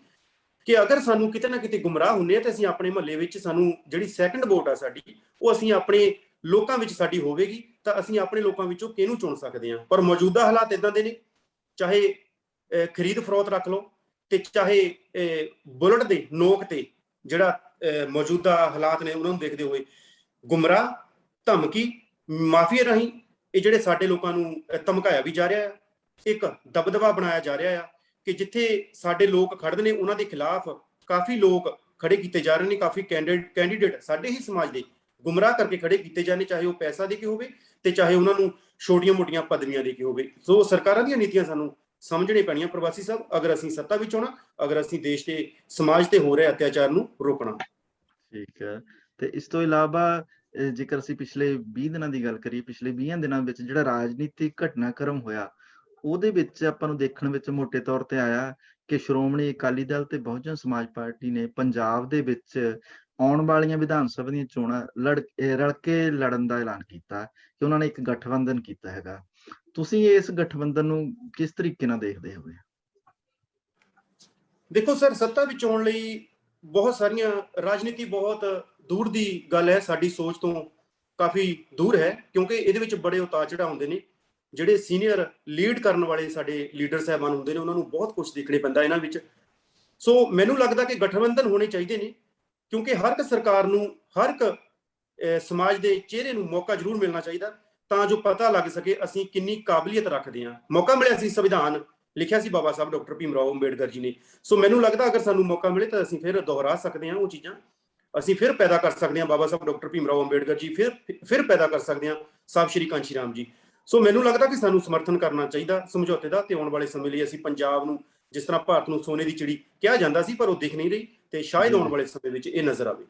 ਕਿ ਅਗਰ ਸਾਨੂੰ ਕਿਤੇ ਨਾ ਕਿਤੇ ਗੁੰਮਰਾਹ ਹੁੰਦੇ ਆ ਤੇ ਅਸੀਂ ਆਪਣੇ ਮਹੱਲੇ ਵਿੱਚ, ਸਾਨੂੰ ਜਿਹੜੀ ਸੈਕੰਡ ਵੋਟ ਆ ਸਾਡੀ, ਉਹ ਅਸੀਂ ਆਪਣੇ ਲੋਕਾਂ ਵਿੱਚ ਸਾਡੀ ਹੋਵੇਗੀ ਤਾਂ ਅਸੀਂ ਆਪਣੇ ਲੋਕਾਂ ਵਿੱਚੋਂ ਕਿਹਨੂੰ ਚੁਣ ਸਕਦੇ ਹਾਂ। ਪਰ ਮੌਜੂਦਾ ਹਾਲਾਤ ਇਦਾਂ ਦੇ ਨੇ, ਚਾਹੇ ਖਰੀਦ ਫਰੋਖਤ ਰੱਖ ਲਓ ਤੇ ਚਾਹੇ ਬੁਲਟ ਦੇ ਨੋਕ ਤੇ ਜਿਹੜਾ ਮੌਜੂਦਾ ਹਾਲਾਤ ਨੇ ਉਹਨਾਂ ਨੂੰ ਦੇਖਦੇ ਹੋਏ ਗੁੰਮਰਾਹ, ਧਮਕੀ, ਮਾਫੀਆ ਰਾਹੀਂ ਇਹ ਜਿਹੜੇ ਸਾਡੇ ਲੋਕਾਂ ਨੂੰ ਧਮਕਾਇਆ ਵੀ ਜਾ ਰਿਹਾ ਹੈ। ਇੱਕ ਦਬਦਬਾ ਬਣਾਇਆ ਜਾ ਰਿਹਾ ਆ ਕਿ ਜਿੱਥੇ ਸਾਡੇ ਲੋਕ ਖੜਦੇ ਨੇ ਉਹਨਾਂ ਦੇ ਖਿਲਾਫ ਕਾਫੀ ਲੋਕ ਖੜੇ ਕੀਤੇ ਜਾ ਰਹੇ ਨੇ, ਕਾਫੀ ਕੈਂਡੀਡੇਟ ਸਾਡੇ ਹੀ ਸਮਾਜ ਦੇ ਗੁੰਮਰਾਹ ਕਰਕੇ ਖੜੇ ਕੀਤੇ ਜਾਂਦੇ, ਚਾਹੇ ਉਹ ਪੈਸਾ ਦੇ ਕੇ ਹੋਵੇ ਤੇ ਚਾਹੇ ਉਹਨਾਂ ਨੂੰ ਛੋਟੀਆਂ-ਮੋਟੀਆਂ ਪਦਵੀਆਂ ਦੇ ਕੇ ਹੋਵੇ। ਸੋ ਸਰਕਾਰਾਂ ਦੀਆਂ ਨੀਤੀਆਂ ਸਾਨੂੰ ਸਮਝਣੇ ਪੈਣੀਆਂ ਪ੍ਰਵਾਸੀ ਸਾਹਿਬ, ਅਗਰ ਅਸੀਂ ਸੱਤਾ ਵਿੱਚ ਆਉਣਾ, ਅਗਰ ਅਸੀਂ ਦੇਸ਼ ਤੇ ਸਮਾਜ ਤੇ ਹੋ ਰਹੇ ਅਤਿਆਚਾਰ ਨੂੰ ਰੋਕਣਾ। ਠੀਕ ਹੈ। ਤੇ ਇਸ ਤੋਂ ਇਲਾਵਾ ਜੇਕਰ ਅਸੀਂ ਪਿਛਲੇ 20 ਦਿਨਾਂ ਦੀ ਗੱਲ ਕਰੀਏ, ਪਿਛਲੇ 20 ਦਿਨਾਂ ਵਿੱਚ ਜਿਹੜਾ ਰਾਜਨੀਤਿਕ ਘਟਨਾਕ੍ਰਮ ਹੋਇਆ, ਉਹਦੇ ਵਿੱਚ ਆਪਾਂ ਨੂੰ ਦੇਖਣ ਵਿੱਚ ਮੋਟੇ ਤੌਰ ਤੇ ਆਇਆ ਕਿ ਸ਼੍ਰੋਮਣੀ ਅਕਾਲੀ ਦਲ ਤੇ ਬਹੁਜਨ ਸਮਾਜ ਪਾਰਟੀ ਨੇ ਪੰਜਾਬ ਦੇ ਵਿੱਚ ਆਉਣ ਵਾਲੀਆਂ ਵਿਧਾਨ ਸਭਾ ਦੀਆਂ ਚੋਣਾਂ ਰਲ ਕੇ ਲੜਨ ਦਾ ਐਲਾਨ ਕੀਤਾ ਕਿ ਉਹਨਾਂ ਨੇ ਇੱਕ ਗਠਬੰਧਨ ਕੀਤਾ ਹੈਗਾ। ਤੁਸੀਂ ਇਸ ਗਠਬੰਧਨ ਨੂੰ ਕਿਸ ਤਰੀਕੇ ਨਾਲ ਦੇਖਦੇ ਹੋ? ਦੇਖੋ ਸਰ, ਸੱਤਾ ਵਿੱਚ ਆਉਣ ਲਈ ਬਹੁਤ ਸਾਰੀਆਂ ਰਾਜਨੀਤੀ ਬਹੁਤ ਦੂਰ ਦੀ ਗੱਲ ਹੈ, ਸਾਡੀ ਸੋਚ ਤੋਂ ਕਾਫੀ ਦੂਰ ਹੈ, ਕਿਉਂਕਿ ਇਹਦੇ ਵਿੱਚ ਬੜੇ ਉਤਾਰ ਚੜਾਅ ਹੁੰਦੇ ਨੇ। ਜਿਹੜੇ ਸੀਨੀਅਰ ਲੀਡ ਕਰਨ ਵਾਲੇ ਸਾਡੇ ਲੀਡਰ ਸਾਹਿਬਾਨ ਹੁੰਦੇ ਨੇ, ਉਹਨਾਂ ਨੂੰ ਬਹੁਤ ਕੁਝ ਦੇਖਣੇ ਪੈਂਦਾ ਇਹਨਾਂ ਵਿੱਚ। ਸੋ ਮੈਨੂੰ ਲੱਗਦਾ ਕਿ ਗਠਬੰਧਨ ਹੋਣੇ ਚਾਹੀਦੇ ਨੇ, ਕਿਉਂਕਿ ਹਰ ਇੱਕ ਸਰਕਾਰ ਨੂੰ, ਹਰ ਇੱਕ ਸਮਾਜ ਦੇ ਚਿਹਰੇ ਨੂੰ ਮੌਕਾ ਜ਼ਰੂਰ ਮਿਲਣਾ ਚਾਹੀਦਾ, ਤਾਂ ਜੋ ਪਤਾ ਲੱਗ ਸਕੇ ਅਸੀਂ ਕਿੰਨੀ ਕਾਬਲੀਅਤ ਰੱਖਦੇ ਹਾਂ। ਮੌਕਾ ਮਿਲਿਆ ਸੀ, ਸੰਵਿਧਾਨ ਲਿਖਿਆ ਸੀ ਬਾਬਾ ਸਾਹਿਬ ਡਾਕਟਰ ਭੀਮ ਰਾਓ ਅੰਬੇਡਕਰ ਜੀ ਨੇ। ਸੋ ਮੈਨੂੰ ਲੱਗਦਾ ਅਗਰ ਸਾਨੂੰ ਮੌਕਾ ਮਿਲੇ ਤਾਂ ਅਸੀਂ ਫਿਰ ਦੁਹਰਾ ਸਕਦੇ ਹਾਂ ਉਹ ਚੀਜ਼ਾਂ, ਅਸੀਂ ਫਿਰ ਪੈਦਾ ਕਰ ਸਕਦੇ ਹਾਂ ਬਾਬਾ ਸਾਹਿਬ ਡਾਕਟਰ ਭੀਮ ਰਾਓ ਅੰਬੇਡਕਰ ਜੀ, ਫਿਰ ਪੈਦਾ ਕਰ ਸਕਦੇ ਹਾਂ ਸਾਹਿਬ ਸ਼੍ਰੀ ਕਾਂਸ਼ੀ ਰਾਮ ਜੀ। ਸੋ ਮੈਨੂੰ ਲੱਗਦਾ ਕਿ ਸਾਨੂੰ ਸਮਰਥਨ ਕਰਨਾ ਚਾਹੀਦਾ ਸਮਝੌਤੇ ਦਾ, ਤੇ ਆਉਣ ਵਾਲੇ ਸਮੇਂ ਲਈ ਅਸੀਂ ਪੰਜਾਬ ਨੂੰ, ਜਿਸ ਤਰ੍ਹਾਂ ਭਾਰਤ ਨੂੰ ਸੋਨੇ ਦੀ ਚਿੜੀ ਕਿਹਾ ਜਾਂਦਾ ਸੀ ਪਰ ਉਹ ਦਿਖ ਨਹੀਂ ਰਹੀ, ਤੇ ਸ਼ਾਇਦ ਆਉਣ ਵਾਲੇ ਸਮੇਂ ਵਿੱਚ ਇਹ ਨਜ਼ਰ ਆਵੇ।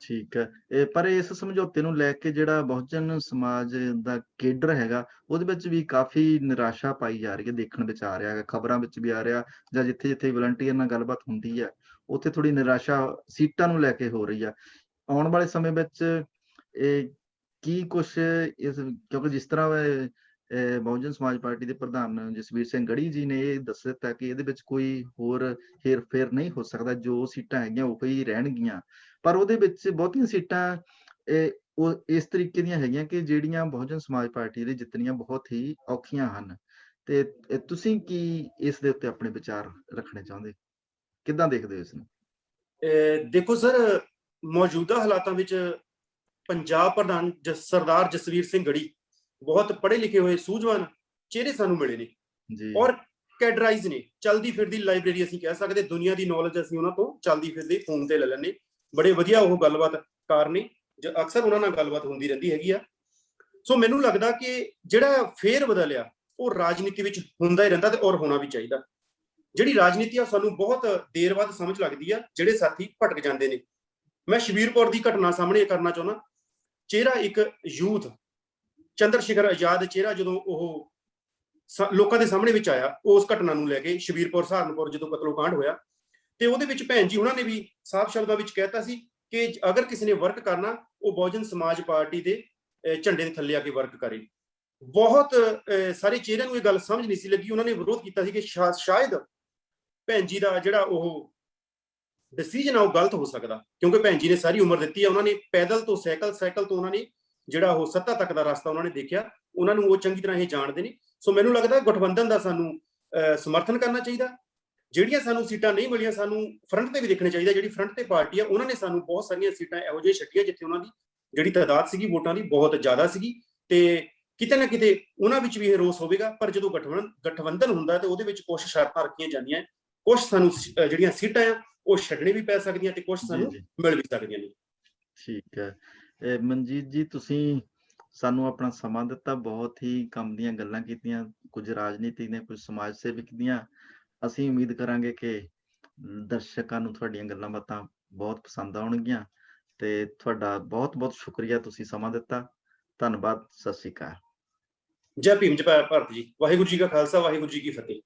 ਠੀਕ ਹੈ। ਪਰ ਇਸ ਸਮਝੌਤੇ ਨੂੰ ਲੈ ਕੇ ਜਿਹੜਾ ਬਹੁਜਨ ਸਮਾਜ ਦਾ ਕੇਡਰ ਹੈਗਾ, ਉਹਦੇ ਵਿੱਚ ਵੀ ਕਾਫੀ ਨਿਰਾਸ਼ਾ ਪਾਈ ਜਾ ਰਹੀ ਹੈ, ਦੇਖਣ ਵਿੱਚ ਆ ਰਿਹਾ ਹੈਗਾ, ਖਬਰਾਂ ਵਿੱਚ ਵੀ ਆ ਰਿਹਾ, ਜਾਂ ਜਿੱਥੇ ਵਲੰਟੀਅਰ ਨਾਲ ਗੱਲਬਾਤ ਹੁੰਦੀ ਹੈ ਉੱਥੇ ਥੋੜੀ ਨਿਰਾਸ਼ਾ ਸੀਟਾਂ ਨੂੰ ਲੈ ਕੇ ਹੋ ਰਹੀ ਆ। ਆਉਣ ਵਾਲੇ ਸਮੇਂ ਵਿੱਚ ਇਹ ਕੀ ਕੁਛ ਕਿਉਂਕਿ ਜਿਸ ਤਰ੍ਹਾਂ ਬਹੁਜਨ ਸਮਾਜ ਪਾਰਟੀ ਦੇ ਪ੍ਰਧਾਨ ਜਸਵੀਰ ਸਿੰਘ ਗੜੀ ਜੀ ਨੇ ਇਹ ਦੱਸ ਦਿੱਤਾ ਕਿ ਇਹਦੇ ਵਿੱਚ ਕੋਈ ਹੋਰ ਹੇਰ ਫੇਰ ਨਹੀਂ ਹੋ ਸਕਦਾ, ਜੋ ਸੀਟਾਂ ਹੈਗੀਆਂ ਉਹੀ ਰਹਿਣਗੀਆਂ। ਪਰ ਉਹਦੇ ਵਿੱਚ ਬਹੁਤੀਆਂ ਸੀਟਾਂ ਉਹ ਇਸ ਤਰੀਕੇ ਦੀਆਂ ਹੈਗੀਆਂ ਕਿ ਜਿਹੜੀਆਂ ਬਹੁਜਨ ਸਮਾਜ ਪਾਰਟੀ ਲਈ ਜਿੱਤਣੀਆਂ ਬਹੁਤ ਹੀ ਔਖੀਆਂ ਹਨ। ਤੇ ਤੁਸੀਂ ਕੀ ਇਸ ਦੇ ਉੱਤੇ ਆਪਣੇ ਵਿਚਾਰ ਰੱਖਣੇ ਚਾਹੁੰਦੇ, ਕਿੱਦਾਂ ਦੇਖਦੇ ਹੋ ਇਸ ਨੂੰ? ਦੇਖੋ ਸਰ, ਮੌਜੂਦਾ ਹਾਲਾਤਾਂ ਵਿੱਚ ਪੰਜਾਬ ਪ੍ਰਧਾਨ ਸਰਦਾਰ ਜਸਵੀਰ ਸਿੰਘ ਗੜੀ ਬਹੁਤ ਪੜ੍ਹੇ ਲਿਖੇ ਹੋਏ ਸੂਝਵਾਨ ਚਿਹਰੇ ਸਾਨੂੰ ਮਿਲੇ ਨੇ, ਔਰ ਕੈਡਰਾਈਜ਼ ਨੇ, ਚਲਦੀ ਫਿਰਦੀ ਲਾਇਬ੍ਰੇਰੀ ਅਸੀਂ ਕਹਿ ਸਕਦੇ, ਦੁਨੀਆ ਦੀ ਨੌਲੇਜ ਅਸੀਂ ਉਹਨਾਂ ਤੋਂ ਚਲਦੀ ਫਿਰਦੀ ਫੋਨ ਤੇ ਲੈ ਲੈਂਦੇ। ਬੜੇ ਵਧੀਆ ਉਹ ਗੱਲਬਾਤ ਕਾਰ ਨੇ, ਅਕਸਰ ਉਹਨਾਂ ਨਾਲ ਗੱਲਬਾਤ ਹੁੰਦੀ ਰਹਿੰਦੀ ਹੈਗੀ ਆ। ਸੋ ਮੈਨੂੰ ਲੱਗਦਾ ਕਿ ਜਿਹੜਾ ਫੇਰ ਬਦਲਿਆ ਉਹ ਰਾਜਨੀਤੀ ਵਿੱਚ ਹੁੰਦਾ ਹੀ ਰਹਿੰਦਾ, ਤੇ ਔਰ ਹੋਣਾ ਵੀ ਚਾਹੀਦਾ। ਜਿਹੜੀ ਰਾਜਨੀਤੀ ਆ ਸਾਨੂੰ ਬਹੁਤ ਦੇਰ ਬਾਅਦ ਸਮਝ ਲੱਗਦੀ ਆ, ਜਿਹੜੇ ਸਾਥੀ ਭਟਕ ਜਾਂਦੇ ਨੇ। ਮੈਂ ਸ਼ਬੀਰ ਕੌਰ ਦੀ ਘਟਨਾ ਸਾਹਮਣੇ ਕਰਨਾ ਚਾਹੁੰਦਾ। ਚਿਹਰਾ ਇੱਕ ਯੂਥ, ਚੰਦਰ ਸ਼ੇਖਰ ਆਜ਼ਾਦ ਚਿਹਰਾ ਜਦੋਂ ਉਹ ਲੋਕਾਂ ਦੇ ਸਾਹਮਣੇ ਵਿੱਚ ਆਇਆ, ਉਸ ਘਟਨਾ ਨੂੰ ਲੈ ਕੇ ਸ਼ਬੀਰ ਕੌਰ ਸਹਾਰਨਪੁਰ ਜਦੋਂ ਕਤਲੋਕਾਂਡ ਹੋਇਆ, ਤੇ ਉਹਦੇ ਵਿੱਚ ਭੈਣ ਜੀ ਉਹਨਾਂ ਨੇ ਵੀ ਸਾਫ਼ ਸ਼ਬਦਾਂ ਵਿੱਚ ਕਹਿਤਾ ਸੀ ਕਿ ਅਗਰ ਕਿਸੇ ਨੇ ਵਰਕ ਕਰਨਾ ਉਹ ਬਹੁਜਨ ਸਮਾਜ ਪਾਰਟੀ ਦੇ ਝੰਡੇ ਦੇ ਥੱਲੇ ਆ ਕੇ ਵਰਕ ਕਰੇ। ਬਹੁਤ ਸਾਰੇ ਚਿਹਰਿਆਂ ਨੂੰ ਇਹ ਗੱਲ ਸਮਝ ਨਹੀਂ ਸੀ ਲੱਗੀ, ਉਹਨਾਂ ਨੇ ਵਿਰੋਧ ਕੀਤਾ ਸੀ ਕਿ ਸ਼ਾਇਦ ਭੈਣ ਜੀ ਦਾ ਜਿਹੜਾ ਉਹ ਡਿਸੀਜਨ ਆ ਉਹ ਗਲਤ ਹੋ ਸਕਦਾ, ਕਿਉਂਕਿ ਭੈਣ ਜੀ ਨੇ ਸਾਰੀ ਉਮਰ ਦਿੱਤੀ ਆ, ਉਹਨਾਂ ਨੇ ਪੈਦਲ ਤੋਂ ਸਾਈਕਲ ਤੋਂ ਉਹਨਾਂ ਨੇ ਜਿਹੜਾ ਉਹ ਸੱਤਾ ਤੱਕ ਦਾ ਰਸਤਾ ਉਹਨਾਂ ਨੇ ਦੇਖਿਆ, ਉਹਨਾਂ ਨੂੰ ਉਹ ਚੰਗੀ ਤਰ੍ਹਾਂ ਇਹ ਜਾਣਦੇ ਨੇ। ਸੋ ਮੈਨੂੰ ਲੱਗਦਾ ਗਠਬੰਧਨ ਦਾ ਸਾਨੂੰ ਸਮਰਥਨ ਕਰਨਾ ਚਾਹੀਦਾ। ਜਿਹੜੀਆਂ ਸਾਨੂੰ ਸੀਟਾਂ ਨਹੀਂ ਮਿਲੀਆਂ, ਸਾਨੂੰ ਫਰੰਟ ਤੇ ਵੀ ਦੇਖਣਾ ਚਾਹੀਦਾ। ਜਿਹੜੀ ਫਰੰਟ ਤੇ ਪਾਰਟੀ ਆ ਉਹਨਾਂ ਨੇ ਸਾਨੂੰ ਬਹੁਤ ਸਾਰੀਆਂ ਸੀਟਾਂ ਇਹੋ ਜਿਹੀ ਛੱਡੀਆਂ ਜਿੱਥੇ ਉਹਨਾਂ ਦੀ ਜਿਹੜੀ ਤਾਦਾਦ ਸੀਗੀ ਵੋਟਾਂ ਦੀ ਬਹੁਤ ਜ਼ਿਆਦਾ ਸੀਗੀ, ਤੇ ਕਿਤੇ ਨਾ ਕਿਤੇ ਉਹਨਾਂ ਵਿੱਚ ਵੀ ਇਹ ਰੋਸ ਹੋਵੇਗਾ। ਪਰ ਜਦੋਂ ਗਠਬੰਧਨ ਹੁੰਦਾ ਤੇ ਉਹਦੇ ਵਿੱਚ ਕੁਝ ਸ਼ਰਤਾਂ ਰੱਖੀਆਂ ਜਾਂਦੀਆਂ, ਕੁਝ ਸਾਨੂੰ ਜਿਹੜੀਆਂ ਸੀਟਾਂ ਆ ਉਹ ਛੱਡਣੀ ਵੀ ਪੈ ਸਕਦੀਆਂ ਤੇ ਕੁਝ ਸਾਨੂੰ ਮਿਲ ਵੀ ਸਕਦੀਆਂ ਨੇ। ਠੀਕ ਹੈ। ਮਨਜੀਤ ਜੀ, ਤੁਸੀਂ ਸਾਨੂੰ ਆਪਣਾ ਸਮਾਂ ਦਿੱਤਾ, ਬਹੁਤ ਹੀ ਕੰਮ ਦੀਆਂ ਗੱਲਾਂ ਕੀਤੀਆਂ, ਕੁਝ ਰਾਜਨੀਤੀ ਨੇ, ਕੁਝ ਸਮਾਜ ਸੇਵਕ ਦੀਆਂ। ਅਸੀਂ ਉਮੀਦ ਕਰਾਂਗੇ ਕਿ ਦਰਸ਼ਕਾਂ ਨੂੰ ਤੁਹਾਡੀਆਂ ਗੱਲਾਂ ਬਾਤਾਂ ਬਹੁਤ ਪਸੰਦ ਆਉਣਗੀਆਂ, ਤੇ ਤੁਹਾਡਾ ਬਹੁਤ ਬਹੁਤ ਸ਼ੁਕਰੀਆ, ਤੁਸੀਂ ਸਮਾਂ ਦਿੱਤਾ। ਧੰਨਵਾਦ। ਸਤਿ ਸ਼੍ਰੀ ਅਕਾਲ। ਜੈ ਭੀਮ, ਜੈ ਭਾਰਤ ਜੀ। ਵਾਹਿਗੁਰੂ ਜੀ ਕਾ ਖਾਲਸਾ, ਵਾਹਿਗੁਰੂ ਜੀ ਕੀ ਫਤਿਹ।